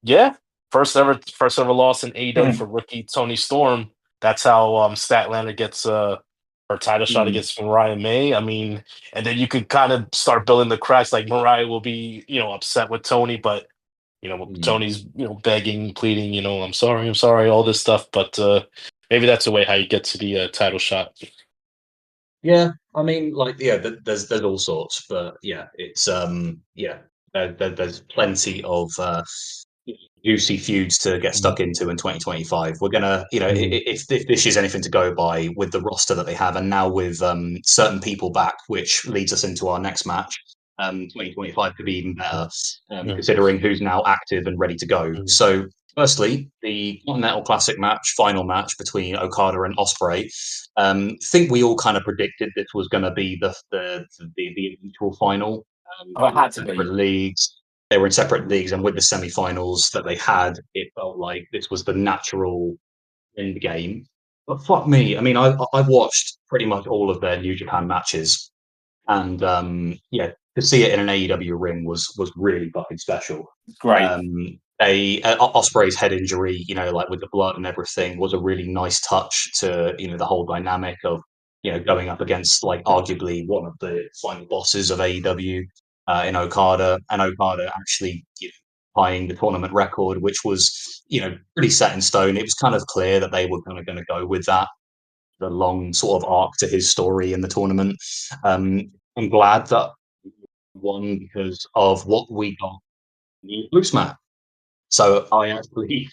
Yeah, first ever loss in AEW for rookie Tony Storm. That's how Statlander gets her title shot Mm, against Mariah May. I mean, and then you could kind of start building the cracks. Like Mariah will be, upset with Tony, but mm. Tony's, begging, pleading, I'm sorry, all this stuff. But maybe that's a way how you get to the title shot. Yeah, I mean, like, yeah, there's all sorts, but yeah, it's yeah, there's plenty of juicy feuds to get Mhm. stuck into in 2025. We're gonna, Mhm. if this is anything to go by with the roster that they have, and now with certain people back, which leads us into our next match. 2025 could be even better, Mhm. considering who's now active and ready to go. Mhm. So, firstly, the Continental Classic match, final match between Okada and Osprey. Think we all kind of predicted this was going to be the eventual final. Oh, it had to Separate be. leagues. They were in separate leagues, and with the semi-finals that they had, it felt like this was the natural end game. But fuck me, I mean, I've watched pretty much all of their New Japan matches, and yeah, to see it in an AEW ring was really fucking special. Great. Osprey's head injury, like with the blood and everything, was a really nice touch to the whole dynamic of going up against like arguably one of the final bosses of AEW in Okada, and Okada actually tying the tournament record, which was pretty set in stone. It was kind of clear that they were kind of going to go with that, the long sort of arc to his story in the tournament. I'm glad that won because of what we got in Loose Mat. So I actually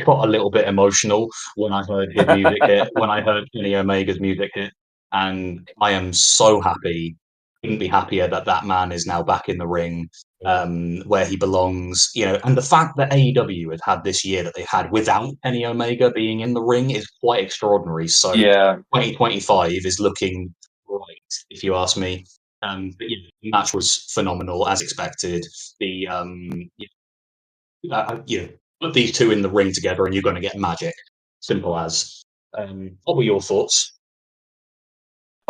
got a little bit emotional when I heard his music hit, when I heard Kenny Omega's music hit, and I am so happy. Couldn't be happier that that man is now back in the ring, where he belongs. And the fact that AEW has had this year that they had without Kenny Omega being in the ring is quite extraordinary. So Yeah. 2025 is looking bright, if you ask me. But yeah, the match was phenomenal as expected. The put these two in the ring together and you're going to get magic. Simple as. What were your thoughts?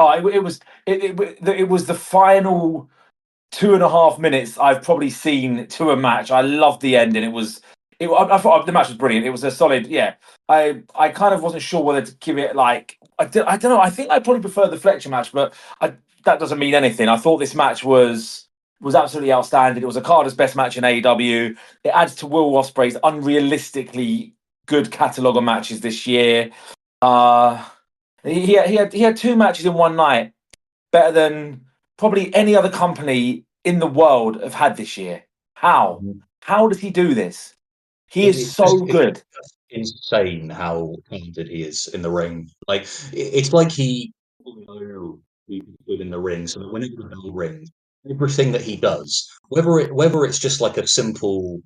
Oh, it was the final 2.5 minutes I've probably seen to a match. I loved the ending. I thought the match was brilliant. It was a solid. Yeah, I kind of wasn't sure whether to give it like I don't know. I think I probably preferred the Fletcher match, but that doesn't mean anything. I thought this match was absolutely outstanding. It was Okada's best match in AEW. It adds to Will Ospreay's unrealistically good catalogue of matches this year. Uh he had two matches in one night, better than probably any other company in the world have had this year. How? Mhm. How does he do this? He is It's just so good. insane how talented he is in the ring. Like it's like he knows he's good in the ring. So that whenever the bell rings, everything that he does, whether it's just like a simple,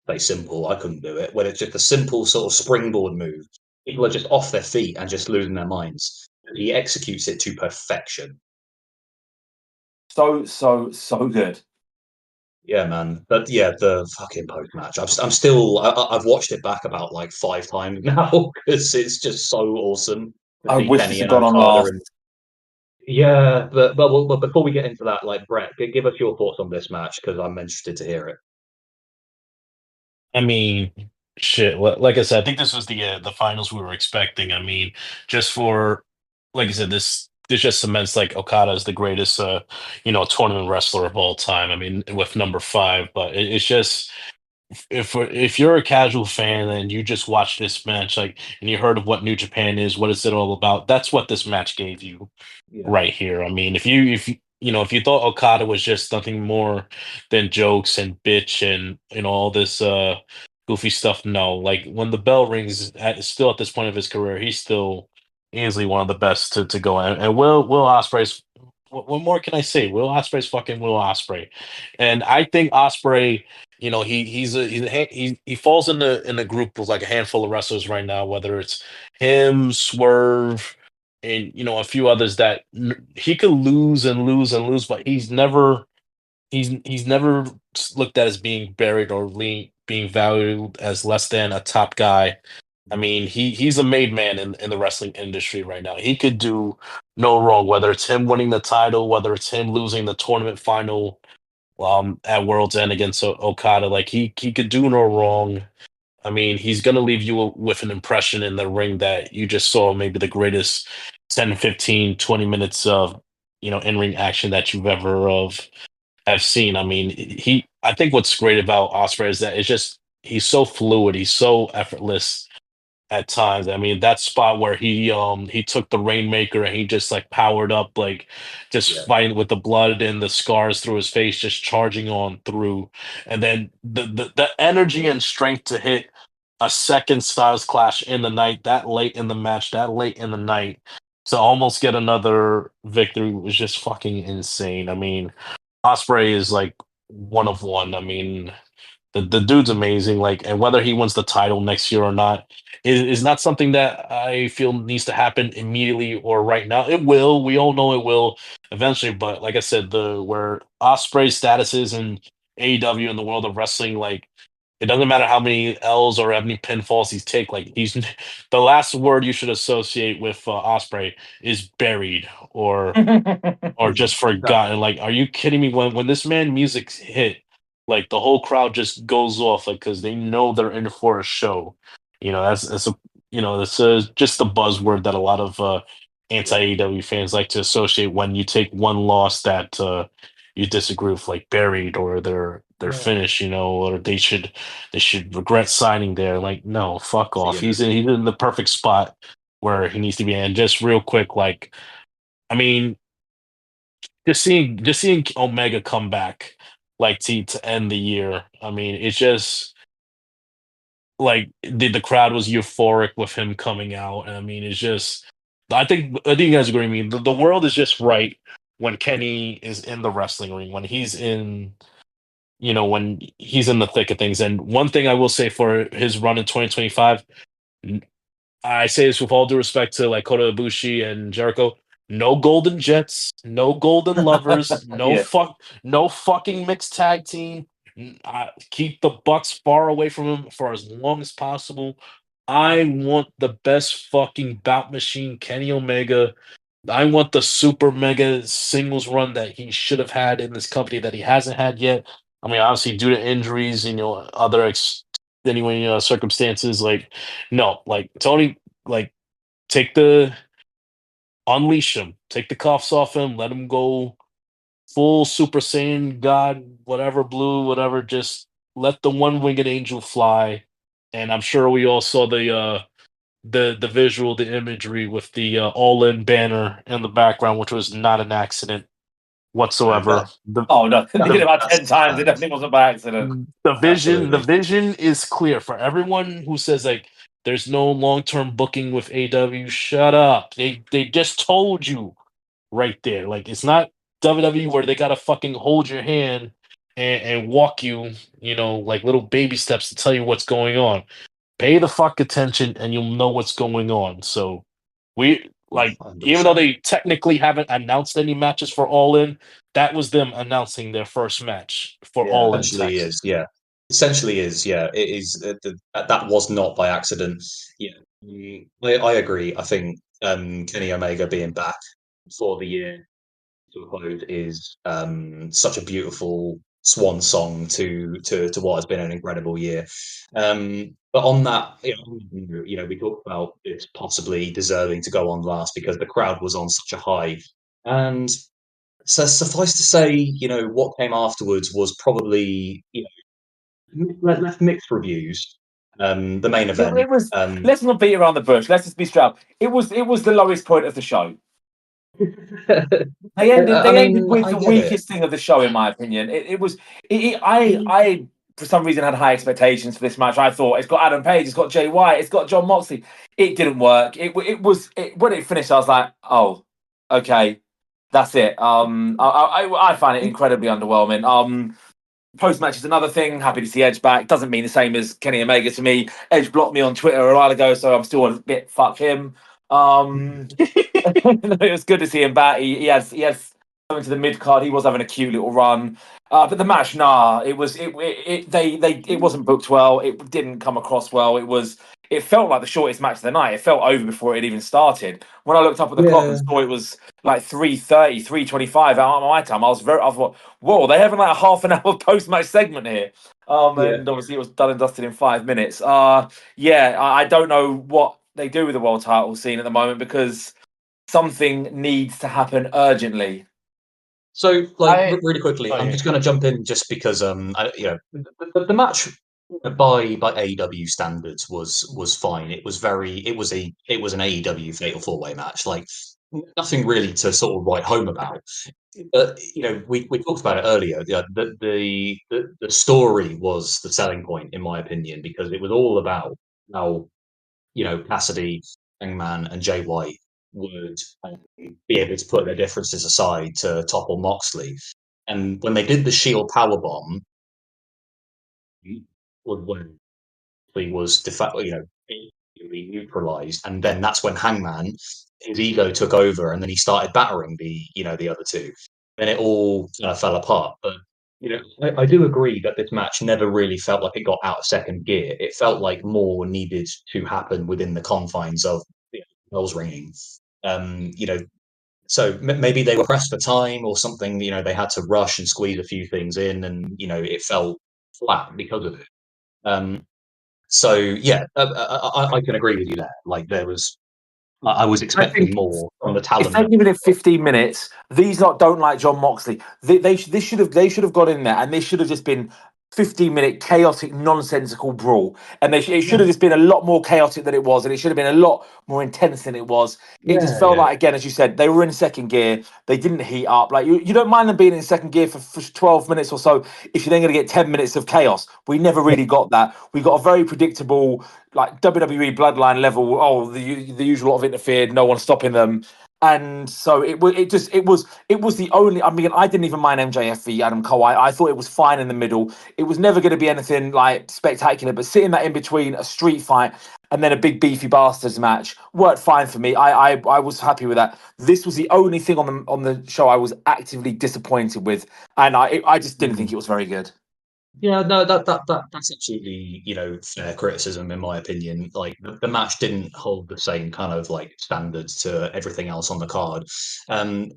say simple, I couldn't do it. Whether it's just a simple sort of springboard move, people are just off their feet and just losing their minds. He executes it to perfection. So good. Yeah, man. But yeah, the fucking post match. I'm still. I've watched it back about like 5 times now because it's just so awesome to I see wish this Kenny had and gone on Okada. last. And yeah, but before we get into that, like Brett, give us your thoughts on this match because I'm interested to hear it. I mean, shit. Like I said, I think this was the finals we were expecting. I mean, just for like I said, this just cements like Okada is the greatest tournament wrestler of all time. I mean, with number five, but it's just if you're a casual fan and you just watch this match, like, and you heard of what New Japan is, what is it all about? That's what this match gave you Yeah, right here. I mean, if you thought Okada was just nothing more than jokes and bitch and all this goofy stuff, no. Like when the bell rings, still at this point of his career, he's still easily one of the best to go. And Will Ospreay's. What more can I say? Will Ospreay's fucking Will Ospreay, and I think Ospreay. He falls in the group of like a handful of wrestlers right now. Whether it's him, Swerve, and a few others that he could lose and lose and lose, but he's never looked at as being buried or being valued as less than a top guy. I mean, he's a made man in the wrestling industry right now. He could do no wrong, whether it's him winning the title, whether it's him losing the tournament final at World's End against Okada. Like he could do no wrong. I mean, he's going to leave you with an impression in the ring that you just saw maybe the greatest 10, 15, 20 minutes of, in-ring action that you've ever have seen. I mean, I think what's great about Osprey is that it's just, he's so fluid. He's so effortless at times. I mean, that spot where he took the Rainmaker and he just like powered up, like just yeah, fighting with the blood and the scars through his face, just charging on through. And then the energy and strength to hit a second Styles Clash in the night, that late in the match, that late in the night, to almost get another victory was just fucking insane. I mean, Osprey is like one of one. I mean, the dude's amazing. Like, and whether he wins the title next year or not is not something that I feel needs to happen immediately or right now. It will. We all know it will eventually. But like I said, the where Osprey's status is in AEW in the world of wrestling, like it doesn't matter how many L's or how many pinfalls he's take. Like he's the last word you should associate with Osprey is buried or yeah, just forgotten. exactly. Like, are you kidding me? When this man music hit, like the whole crowd just goes off, like because they know they're in for a show. That's a that's just the buzzword that a lot of anti Yeah, AEW fans like to associate when you take one loss that you disagree with, like buried or they're yeah. finished, or they should regret signing there. Like, no, fuck So off. yeah, He's in the perfect spot where he needs to be. And just real quick, like, I mean, just seeing Omega come back like to end the year. I mean, it's just like the crowd was euphoric with him coming out, and I mean, it's just I think you guys agree with me. The world is just right when Kenny is in the wrestling ring, when he's in. When he's in the thick of things. And one thing I will say for his run in 2025, I say this with all due respect to like Kota Ibushi and Jericho. No golden jets, no golden lovers, Yeah. no fucking mixed tag team. Keep the Bucks far away from him for as long as possible. I want the best fucking bout machine, Kenny Omega. I want the super mega singles run that he should have had in this company that he hasn't had yet. I mean, obviously due to injuries, other extenuating circumstances, like no, like Tony, like take the unleash him, take the cuffs off him, let him go full Super Saiyan God, whatever blue, whatever. Just let the one winged angel fly. And I'm sure we all saw the visual, the imagery with the all in banner in the background, which was not an accident no, whatsoever. Oh no, they did it about that's 10 times. It planned. definitely wasn't by accident. The Absolutely. vision is clear for everyone who says like there's no long term booking with AW. Shut up. They just told you right there. Like it's not WWE where they gotta fucking hold your hand and walk you, like little baby steps to tell you what's going on. Pay the fuck attention and you'll know what's going on. So we Like, even though 100%. they technically haven't announced any matches for All In, that was them announcing their first match for Yeah. All In Essentially Tech. is, yeah. Essentially is, yeah. It is. That was not by accident. Yeah, I agree. I think Kenny Omega being back for the year to a close is such a beautiful swan song to what has been an incredible year. But on that, we talked about it possibly deserving to go on last because the crowd was on such a high, and so suffice to say, what came afterwards was probably left mixed reviews. The main event. It was. Let's not beat around the bush. Let's just be straight up. It was the lowest point of the show. They ended. I They ended mean, with I the get it. weakest thing of the show, in my opinion. It was. I for some reason had high expectations for this match. I thought it's got Adam Page, it's got Jay White, it's got John Moxley. It didn't work. When it finished, I was like, oh, okay, that's it. I find it incredibly underwhelming. Post match is another thing. Happy to see Edge back. Doesn't mean the same as Kenny Omega to me. Edge blocked me on Twitter a while ago, so I'm still a bit fuck him. It was good to see him back. He has going to the mid card. He was having a cute little run, but the match, nah, it wasn't booked well. It didn't come across well. It felt like the shortest match of the night. It felt over before it even started. When I looked up at the clock and Yeah, saw it was like 3:30, 3:25 out of my time, I thought, whoa, they having like a half an hour post match segment here. yeah. And obviously it was done and dusted in 5 minutes. Yeah, I don't know what they do with the world title scene at the moment because something needs to happen urgently. So, like, I really quickly, oh I'm yeah. just going to jump in just because, the match by AEW standards was fine. It was an AEW Fatal 4-Way match. Like, nothing really to sort of write home about. But we talked about it earlier. The story was the selling point, in my opinion, because it was all about how Cassidy, Hangman, and Jay White would be able to put their differences aside to topple Moxley. And when they did the Shield powerbomb, when he was immediately neutralized, and then that's when Hangman, his ego took over, and then he started battering the other two. Then it all kind of fell apart. But I do agree that this match never really felt like it got out of second gear. It felt like more needed to happen within the confines of bells ringing. Um, you know, so maybe they were pressed for time or something. They had to rush and squeeze a few things in, and it fell flat because of it. Um, so yeah, I can agree with you there. Like I was I think expecting more from the if talent. they've given it 15 minutes, these lot don't like John Moxley. They should have got in there, and they should have just been 15-minute chaotic, nonsensical brawl. And it should Yeah, have just been a lot more chaotic than it was, and it should have been a lot more intense than it was. It just yeah, felt yeah, like, again, as you said, they were in second gear. They didn't heat up. Like you don't mind them being in second gear for 12 minutes or so if you're then going to get 10 minutes of chaos. We never really got that. We got a very predictable, like WWE bloodline level. Oh, the usual lot of interfered, no one stopping them. And so it was the only. I mean, I didn't even mind MJF v Adam Cole. I thought it was fine in the middle. It was never going to be anything like spectacular, but sitting that in between a street fight and then a big beefy bastards match worked fine for me. I was happy with that. This was the only thing on the show I was actively disappointed with, and I just didn't mm. think it was very good. Yeah. No, that's absolutely fair criticism in my opinion. Like the match didn't hold the same kind of like standards to everything else on the card. I'm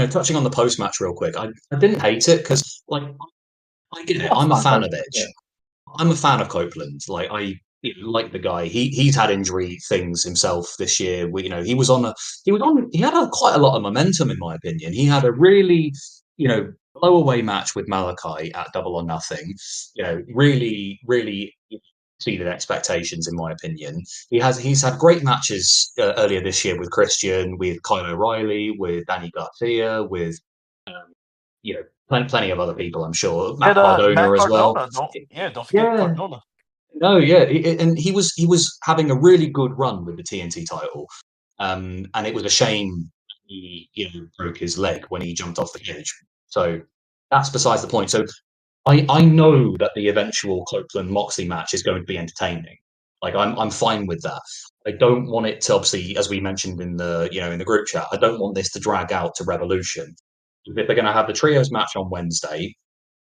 touching on the post match real quick. I didn't hate it because like I get it. That's I'm a fine, fan of though. Edge. Yeah. I'm a fan of Copeland. Like I like the guy. He's had injury things himself this year. He had quite a lot of momentum in my opinion. He had a really blow away match with Malachi at Double or Nothing. Really really exceeded expectations in my opinion. He's had great matches earlier this year with Christian, with Kyle O'Reilly, with Danny Garcia, with um, plenty of other people. I'm sure And Matt Cardona Matt as well. Cardona, don't forget Yeah, Cardona. no, yeah, and he was having a really good run with the TNT title, and it was a shame he broke his leg when he jumped off the cage. So that's besides the point. So I know that the eventual Copeland Moxley match is going to be entertaining. Like I'm fine with that. I don't want it to, obviously, as we mentioned in the group chat, I don't want this to drag out to Revolution. If they're going to have the trios match on Wednesday,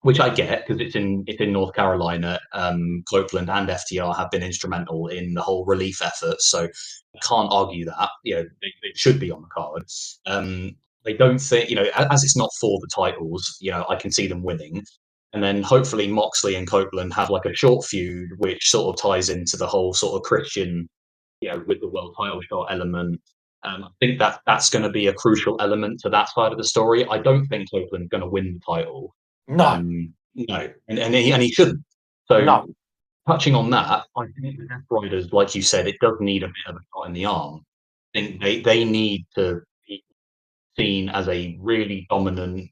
which I get because it's in North Carolina. Copeland and FTR have been instrumental in the whole relief effort, so I can't argue that. They should be on the card. They don't think, as it's not for the titles, I can see them winning. And then hopefully Moxley and Copeland have like a short feud, which sort of ties into the whole sort of Christian, with the world title shot element. I think that's going to be a crucial element to that side of the story. I don't think Copeland's going to win the title. No, No, and he shouldn't. So no, touching on that, I think the Death Riders, like you said, it does need a bit of a shot in the arm. I think they need to be seen as a really dominant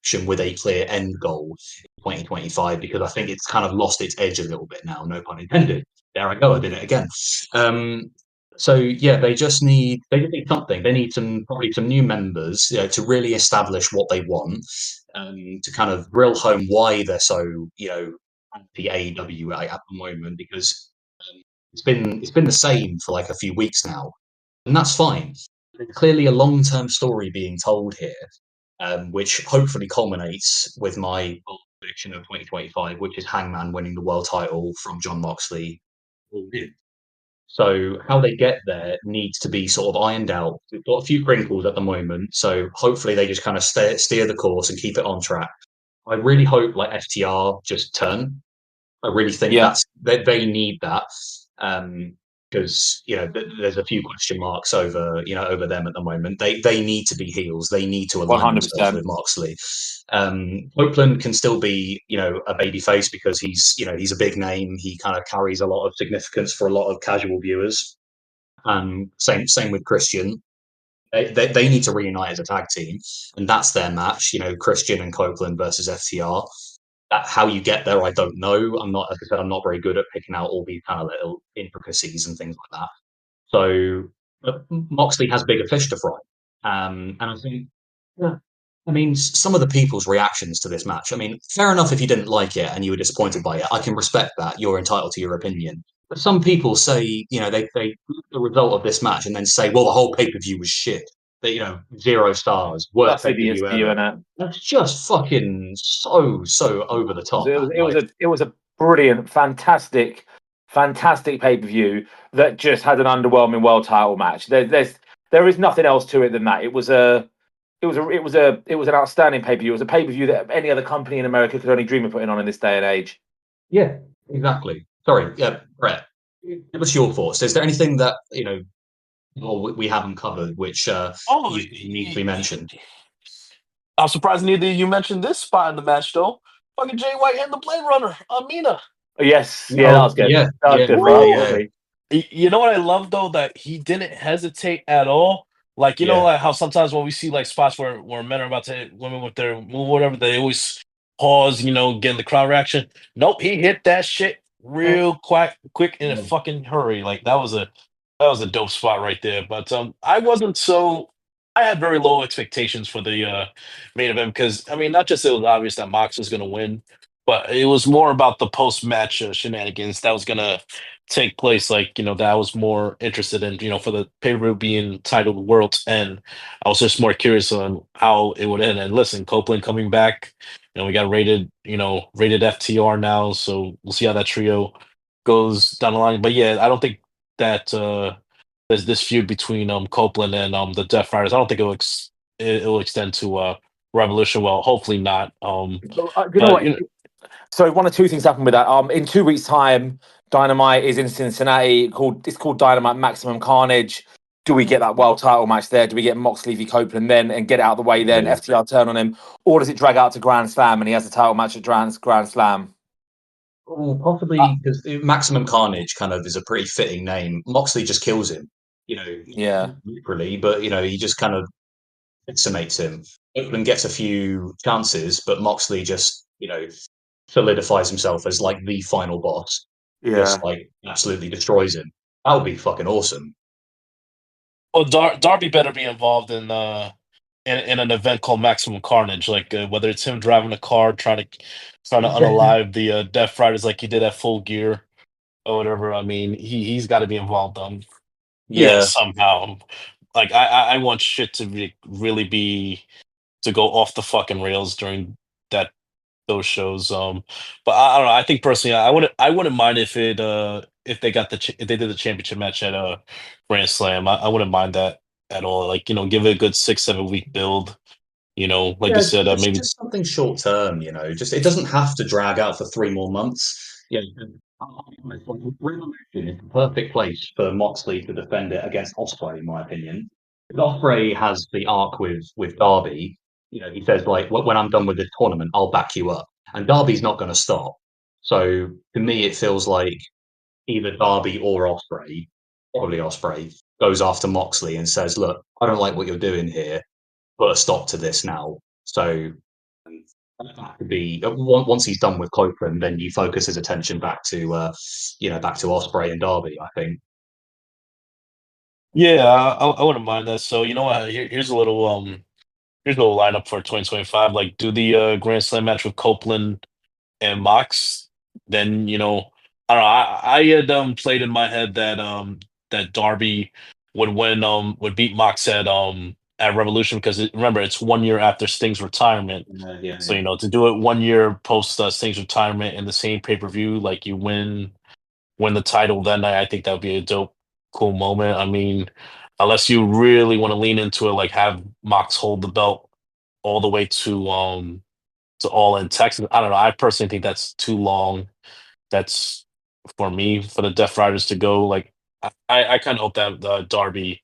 action with a clear end goal in 2025 because I think it's kind of lost its edge a little bit now. No pun intended. There I go. I did it again. So yeah, they just need something. They need probably some new members, to really establish what they want, to kind of drill home why they're so anti AEW at the moment because it's been the same for like a few weeks now, and that's fine. There's clearly a long term story being told here, which hopefully culminates with my bold prediction of 2025, which is Hangman winning the world title from John Moxley. So how they get there needs to be sort of ironed out. We've got a few crinkles at the moment, so hopefully they just kind of steer the course and keep it on track. I really hope like FTR just turn. I really think yeah, they need that because there's a few question marks over them at the moment. They need to be heels. They need to one align hundred themselves percent. with Moxley. Copeland can still be a baby face because he's a big name. He kind of carries a lot of significance for a lot of casual viewers. Same with Christian. They need to reunite as a tag team, and that's their match. Christian and Copeland versus FTR. How you get there, I don't know. Like I said, I'm not very good at picking out all these kind of little intricacies and things like that. So Moxley has bigger fish to fry, and I think, yeah, I mean, some of the people's reactions to this match. I mean, fair enough if you didn't like it and you were disappointed by it. I can respect that. You're entitled to your opinion. But some people say, they look at the result of this match and then say, well, the whole pay per view was shit. That 0 stars, worst That's pay per idiots view for you, ever. innit? That's just fucking so over the top, It was man. it was a it was a brilliant, fantastic pay per view that just had an underwhelming world title match. There is nothing else to it than that. It was an outstanding pay per view. It was a pay per view that any other company in America could only dream of putting on in this day and age. Yeah, exactly. Sorry, yeah, Brett. Give us your thoughts. Is there anything that or we haven't covered which Oh, you need to be mentioned? I'm surprised neither of you mentioned this spot in the match though. Fucking Jay White and the Blade Runner, Amina. Yes, yeah, that Oh was good. yeah, That was yeah, good, right, bro. yeah, Honestly, You know what I love though that he didn't hesitate at all. Like yeah. like how sometimes when we see like spots where men are about to hit women with their move, or whatever, they always pause, getting the crowd reaction. Nope, he hit that shit real quick in a Mm. fucking hurry. Like that was a dope spot right there. But I wasn't so. I had very low expectations for the main event because I mean, not just it was obvious that Mox was going to win, but it was more about the post match shenanigans that was going to take place. Like that I was more interested in. For the pay per view being titled World's End, I was just more curious on how it would end. And listen, Copeland coming back. We got rated FTR now, so we'll see how that trio goes down the line. But yeah, I don't think that there's this feud between Copeland and the Death Riders. I don't think it will extend to Revolution. Well, hopefully not. you know But what? So one or two things happen with that. In 2 weeks' time, Dynamite is in Cincinnati. It's called Dynamite Maximum Carnage. Do we get that world title match there? Do we get Moxley v Copeland then and get it out of the way then? Yeah. FTR turn on him, or does it drag out to Grand Slam and he has the title match at Grand Slam? Oh, Uh, possibly because Maximum Carnage kind of is a pretty fitting name. Moxley just kills him, yeah, literally, but he just kind of decimates him. Oakland gets a few chances, but Moxley just solidifies himself as like the final boss. yeah. Just like absolutely destroys him. That would be fucking awesome. well, Darby better be involved in an event called Maximum Carnage, like whether it's him driving a car trying to unalive the Death Riders like he did at Full Gear or whatever. I mean, he's got to be involved. Yeah, Yeah, somehow. Like I want shit to really be to go off the fucking rails during that those shows. But I don't know. I think personally, I wouldn't mind if they got if they did the championship match at Grand Slam. I wouldn't mind that at all. Like give it a good 6 7 week build. Like you yeah, said, maybe. just something short term, just it doesn't have to drag out for 3 more months. Yeah, I'll be honest, like, Revolution is the perfect place for Moxley to defend it against Osprey, in my opinion. If Osprey has the arc with Darby, he says like, When I'm done with this tournament, I'll back you up," and Darby's not going to stop. So to me, it feels like either Darby or Osprey, probably Osprey, goes after Moxley and says, "Look, I don't like what you're doing here. Put a stop to this now." So that could be once he's done with Copeland, then you focus his attention back to Osprey and Darby. I think. Yeah, I wouldn't mind that. So you know what? Here's a little lineup for 2025. Like, do the Grand Slam match with Copeland and Mox. Then I don't know. I had played in my head that Darby would beat Mox at Revolution because remember it's 1 year after Sting's retirement. Yeah, So yeah. to do it 1 year post Sting's retirement in the same pay-per-view, like you win the title that night. I think that would be a dope, cool moment. I mean, unless you really want to lean into it, like have Mox hold the belt all the way to All In Texas. I don't know. I personally think that's too long. That's for me for the Death Riders to go. Like I kind of hope that Darby,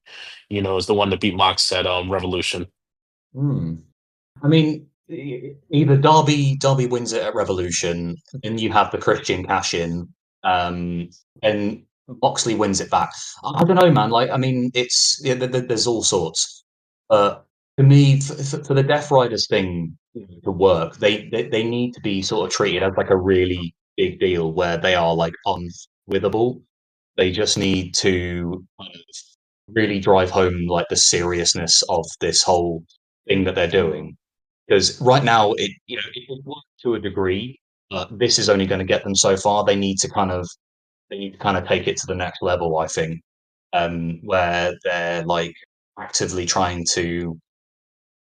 is the one to beat Mox at Revolution. Hmm. I mean, either Darby wins it at Revolution, and you have the Christian cash in, and Moxley wins it back. I don't know, man. Like, I mean, there's all sorts. But for me, for the Death Riders thing to work, they need to be sort of treated as like a really big deal where they are like unwithable. They just need to kind of really drive home like the seriousness of this whole thing that they're doing. Because right now, it works to a degree, but this is only going to get them so far. They need to kind of take it to the next level. I think, where they're like actively trying to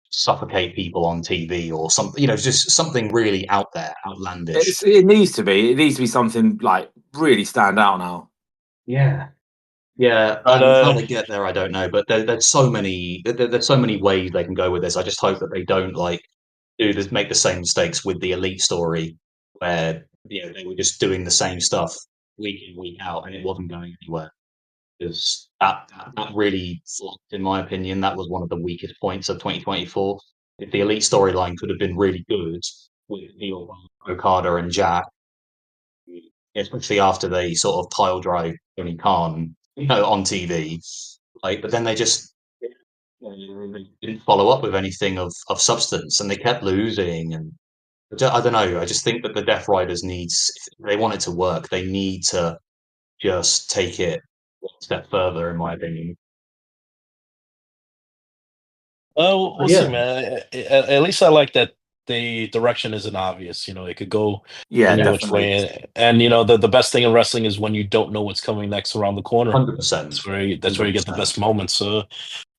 suffocate people on TV or something. Just something really out there, outlandish. It needs to be. It needs to be something like really stand out now. Yeah. Yeah, But how they get there, I don't know. But there's so many ways they can go with this. I just hope that they don't like do this, make the same mistakes with the elite story, where they were just doing the same stuff week in week out, and it wasn't going anywhere. Because that really flopped, in my opinion. That was one of the weakest points of 2024. If the elite storyline could have been really good with Neil, Okada, and Jack, especially after they sort of pile drive Tony Khan, on TV. Like, but then they just they didn't follow up with anything of substance, and they kept losing. And I don't know. I just think that the Death Riders needs, if they want it to work, they need to just take it one step further, in my opinion. we'll see, Yeah, man. At least I like that the direction isn't obvious. It could go Yeah, any yeah, which definitely. way. And the best thing in wrestling is when you don't know what's coming next around the corner. 100%, That's where you get the 100%. best moments.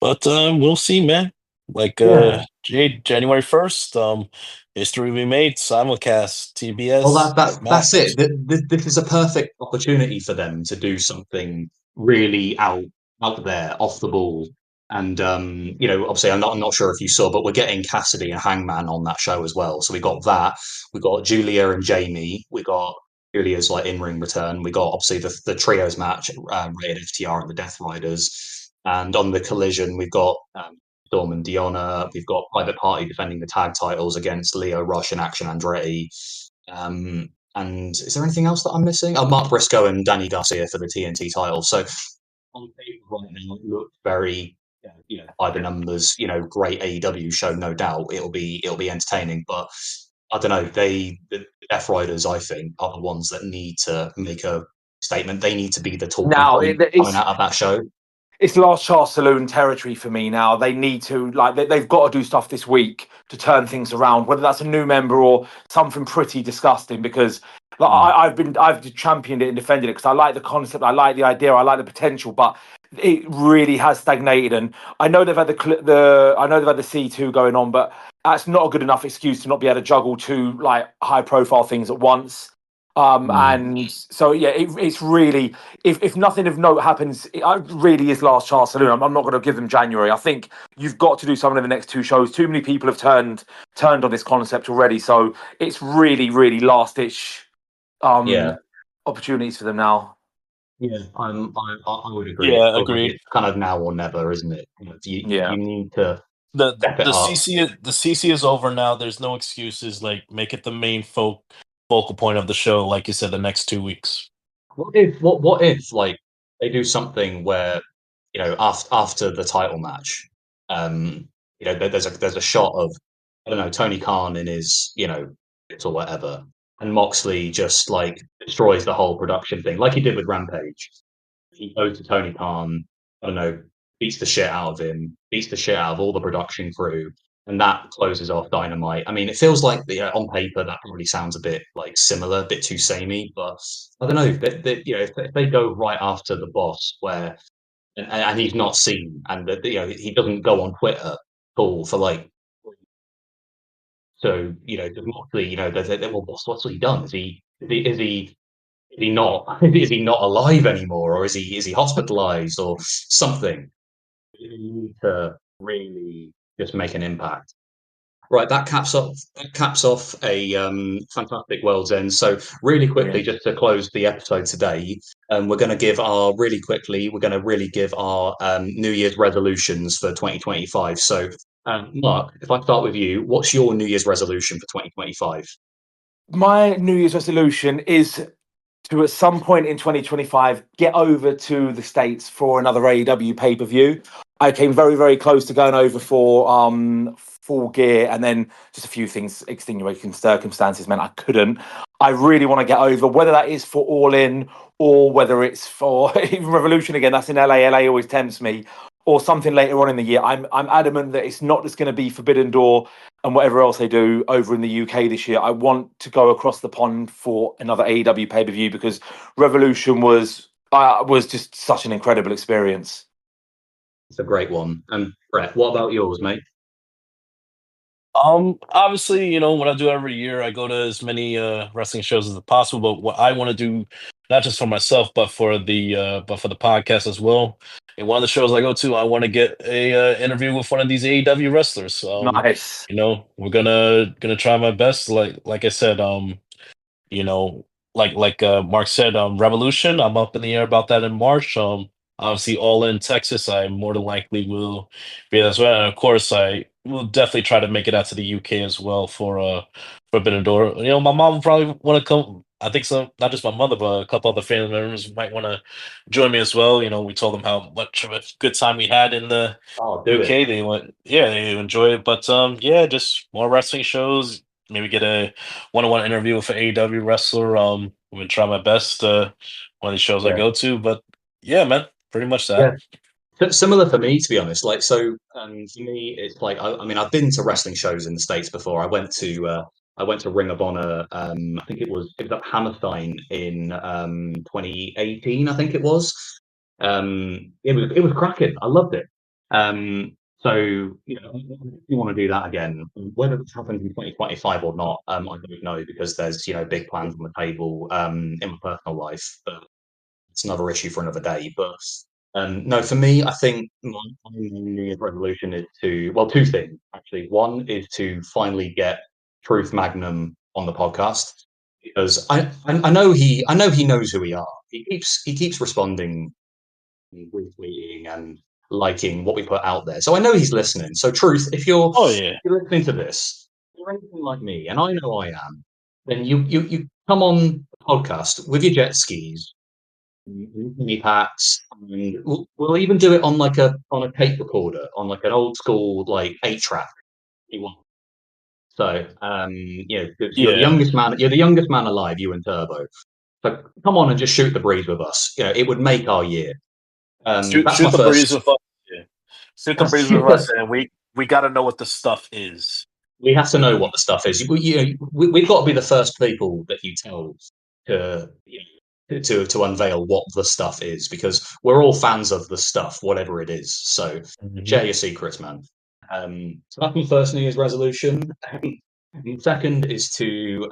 But we'll see, man. Like Yeah. January 1st, history we made, simulcast, Well, TBS, that's Max. it. This is a perfect opportunity for them to do something really out there, off the ball. And obviously, I'm not sure if you saw, but we're getting Cassidy and Hangman on that show as well. So we got that. We got Julia and Jamie. We got Julia's like in-ring return. We got obviously the trios match, rated FTR and the Death Riders. And on the Collision, we've got Storm and Diona. We've got Private Party defending the tag titles against Leo Rush and Action Andretti. And is there anything else that I'm missing? Oh, Mark Briscoe and Danny Garcia for the TNT title. So on paper right now, it looks very, by the numbers, great AEW show, no doubt. It'll be entertaining, but I don't know. The Death Riders, I think, are the ones that need to make a statement. They need to be the talking Now point coming out of that show. it's last chance saloon territory for me now. They need to they've got to do stuff this week to turn things around, whether that's a new member or something pretty disgusting. Because Mm. I've championed it and defended it because I like the concept, I like the idea, I like the potential, but it really has stagnated. And I know they've had I know they've had the C2 going on, but that's not a good enough excuse to not be able to juggle two like high profile things at once. And so yeah, it's really, if nothing of note happens, it really is last chance saloon. I'm not going to give them January. I think you've got to do something in the next two shows. Too many people have turned on this concept already, so it's really last ditch Yeah. opportunities for them now. Yeah, I would agree. It Yeah, feels like agreed. it's kind of now or never, isn't it? You need to The step it the up. CC is over now. There's no excuses. Like, make it the main focal point of the show. Like you said, the next 2 weeks. What if like they do something where after the title match, there's a shot of, I don't know, Tony Khan in his bits or whatever, and Moxley just like destroys the whole production thing like he did with Rampage. He goes to Tony Khan, I don't know, beats the shit out of him, beats the shit out of all the production crew, and that closes off Dynamite. I mean, it feels like on paper that probably sounds a bit like similar, a bit too samey, but I don't know. If they go right after the boss, where and he's not seen, and he doesn't go on Twitter at all for like. So Moxley, well, what's he done? Is he not? Is he not alive anymore, or is he hospitalized or something? You need to really just make an impact. Right, that caps off a fantastic World's End. So really quickly, just to close the episode today, we're going to really give our New Year's resolutions for 2025. So, Mark, if I start with you, what's your New Year's resolution for 2025? My New Year's resolution is to, at some point in 2025, get over to the States for another AEW pay-per-view. I came very close to going over for Full Gear, and then just a few things, extenuating circumstances, meant I couldn't. I really want to get over, whether that is for All In or whether it's for even Revolution again. That's in LA. LA always tempts me, or something later on in the year. I'm adamant that it's not just going to be Forbidden Door and whatever else they do over in the UK this year. I want to go across the pond for another AEW pay-per-view, because Revolution was just such an incredible experience. It's a great one. And Brett, what about yours, mate? Obviously, what I do every year, I go to as many wrestling shows as possible. But what I want to do, not just for myself, but for the podcast as well. And one of the shows I go to, I want to get a interview with one of these AEW wrestlers. Nice. We're gonna try my best. Like I said, you know, like Mark said, Revolution. I'm up in the air about that in March. Obviously, All In Texas, I more than likely will be as well, and of course, I will definitely try to make it out to the UK as well for Forbidden Door. My mom will probably want to come. I think so. Not just my mother, but a couple other family members might want to join me as well. We told them how much of a good time we had in the UK. They went, yeah, they enjoy it. But yeah, just more wrestling shows. Maybe get a one-on-one interview with an AEW wrestler. I'm gonna try my best. One of these shows I go to, but yeah, man, pretty much that. Similar for me, to be honest. Like, so for me, it's like I mean, I've been to wrestling shows in the States before. I went to Ring of Honor. I think it was at Hammerstein in 2018. I think it was. It was cracking. I loved it. So if you want to do that again, whether it happens in 2025 or not, I don't know, because there's big plans on the table in my personal life. But it's another issue for another day. But no, for me, I think my New Year's resolution is two things actually. One is to finally get Truth Magnum on the podcast, because I know he knows who we are. He keeps responding, and retweeting and liking what we put out there. So I know he's listening. So Truth, if you're listening to this, if you're anything like me, and I know I am, then you come on the podcast with your jet skis, mini packs, and we'll even do it on on a tape recorder, on like an old school like 8-track. So 'cause you're the youngest man. You're the youngest man alive, you and Turbo. So come on and just shoot the breeze with us. It would make our year. Shoot That's my the breeze first. with us. Yeah. Shoot the breeze with us, and we got to know what the stuff is. We have to know what the stuff is. We've got to be the first people that you tell to to unveil what the stuff is, because we're all fans of the stuff, whatever it is. So share your secrets, man. So that's my first New Year's resolution. The second is to,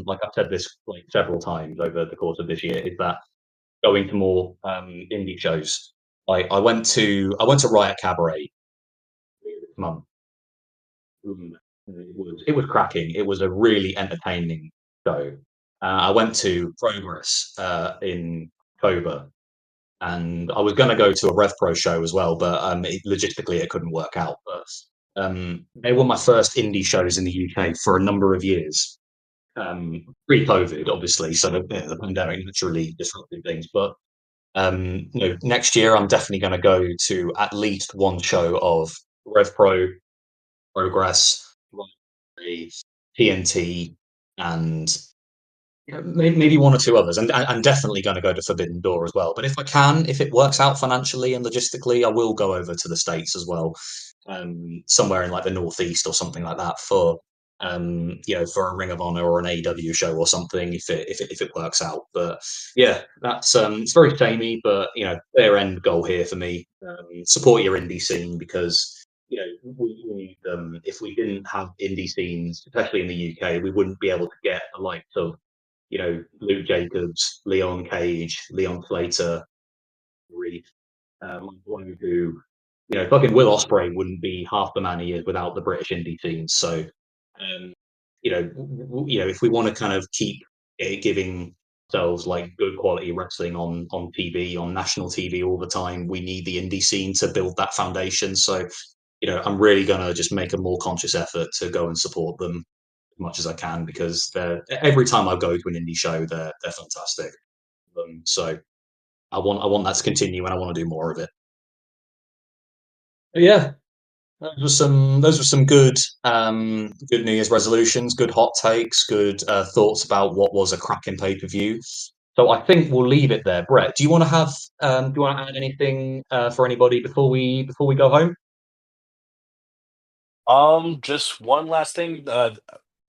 like I've said this like several times over the course of this year, is that going to more indie shows. I went to Riot Cabaret this month. It was cracking. It was a really entertaining show. I went to Progress in October, and I was going to go to a Rev Pro show as well, but logistically it couldn't work out. But they were my first indie shows in the UK for a number of years, pre-COVID, obviously. So the pandemic naturally disrupted things. But next year I'm definitely going to go to at least one show of Rev Pro, Progress, TNT, and maybe one or two others, and I'm definitely going to go to Forbidden Door as well. But if it works out financially and logistically, I will go over to the States as well, somewhere in like the Northeast or something like that for for a Ring of Honor or an AEW show or something if it works out. But yeah, that's it's very samey, but their end goal here for me, support your indie scene, because we need them. If we didn't have indie scenes, especially in the UK, we wouldn't be able to get the likes of Luke Jacobs, Leon Cage, Leon Slater, Reed, who, fucking Will Ospreay wouldn't be half the man he is without the British indie scene. So, if we want to kind of keep giving ourselves like good quality wrestling on TV, on national TV all the time, we need the indie scene to build that foundation. So, I'm really gonna just make a more conscious effort to go and support them as much as I can, because every time I go to an indie show, they're fantastic. So I want that to continue, and I want to do more of it. But yeah, those were some good good New Year's resolutions, good hot takes, good thoughts about what was a cracking pay-per-view. So I think we'll leave it there. Brett, do you want to add anything for anybody before we go home? Just one last thing.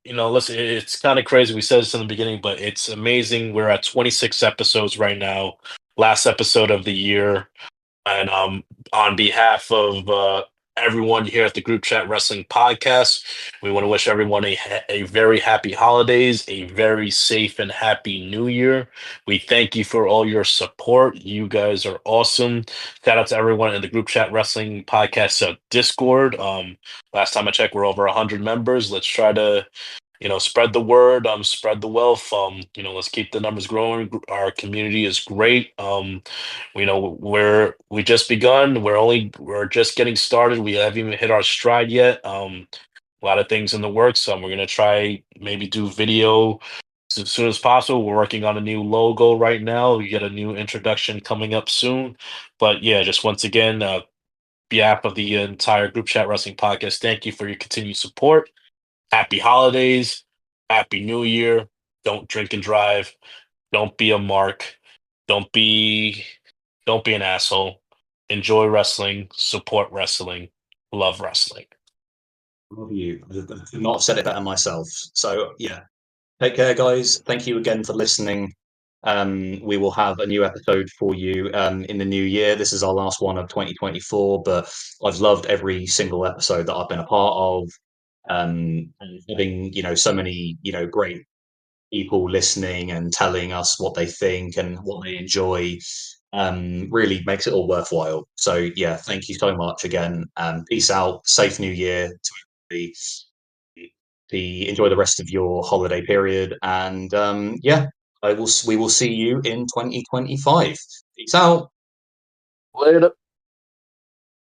Listen, it's kind of crazy. We said this in the beginning, but it's amazing. We're at 26 episodes right now. Last episode of the year. And on behalf of everyone here at the Group Chat Wrestling Podcast, we want to wish everyone a very happy holidays, a very safe and happy New Year. We thank you for all your support. You guys are awesome. Shout out to everyone in the Group Chat Wrestling Podcast Discord. Last time I checked, we're over 100 members. Let's try to spread the word, spread the wealth. Let's keep the numbers growing. Our community is great. We just begun. We're just getting started. We haven't even hit our stride yet. A lot of things in the works. We're gonna try maybe do video as soon as possible. We're working on a new logo right now. We get a new introduction coming up soon. But yeah, just once again, behalf of the entire Group Chat Wrestling Podcast, thank you for your continued support. Happy holidays, happy new year. Don't drink and drive. Don't be a mark. Don't be don't be an asshole. Enjoy wrestling, support wrestling, love wrestling. Love you. I could not have said it better myself. So yeah, take care, guys. Thank you again for listening. We will have a new episode for you in the new year. This is our last one of 2024, but I've loved every single episode that I've been a part of. And having so many great people listening and telling us what they think and what they enjoy really makes it all worthwhile. So yeah, thank you so much again. Peace out. Safe New Year to everybody. Enjoy the rest of your holiday period, and yeah, we will see you in 2025. Peace out. Later.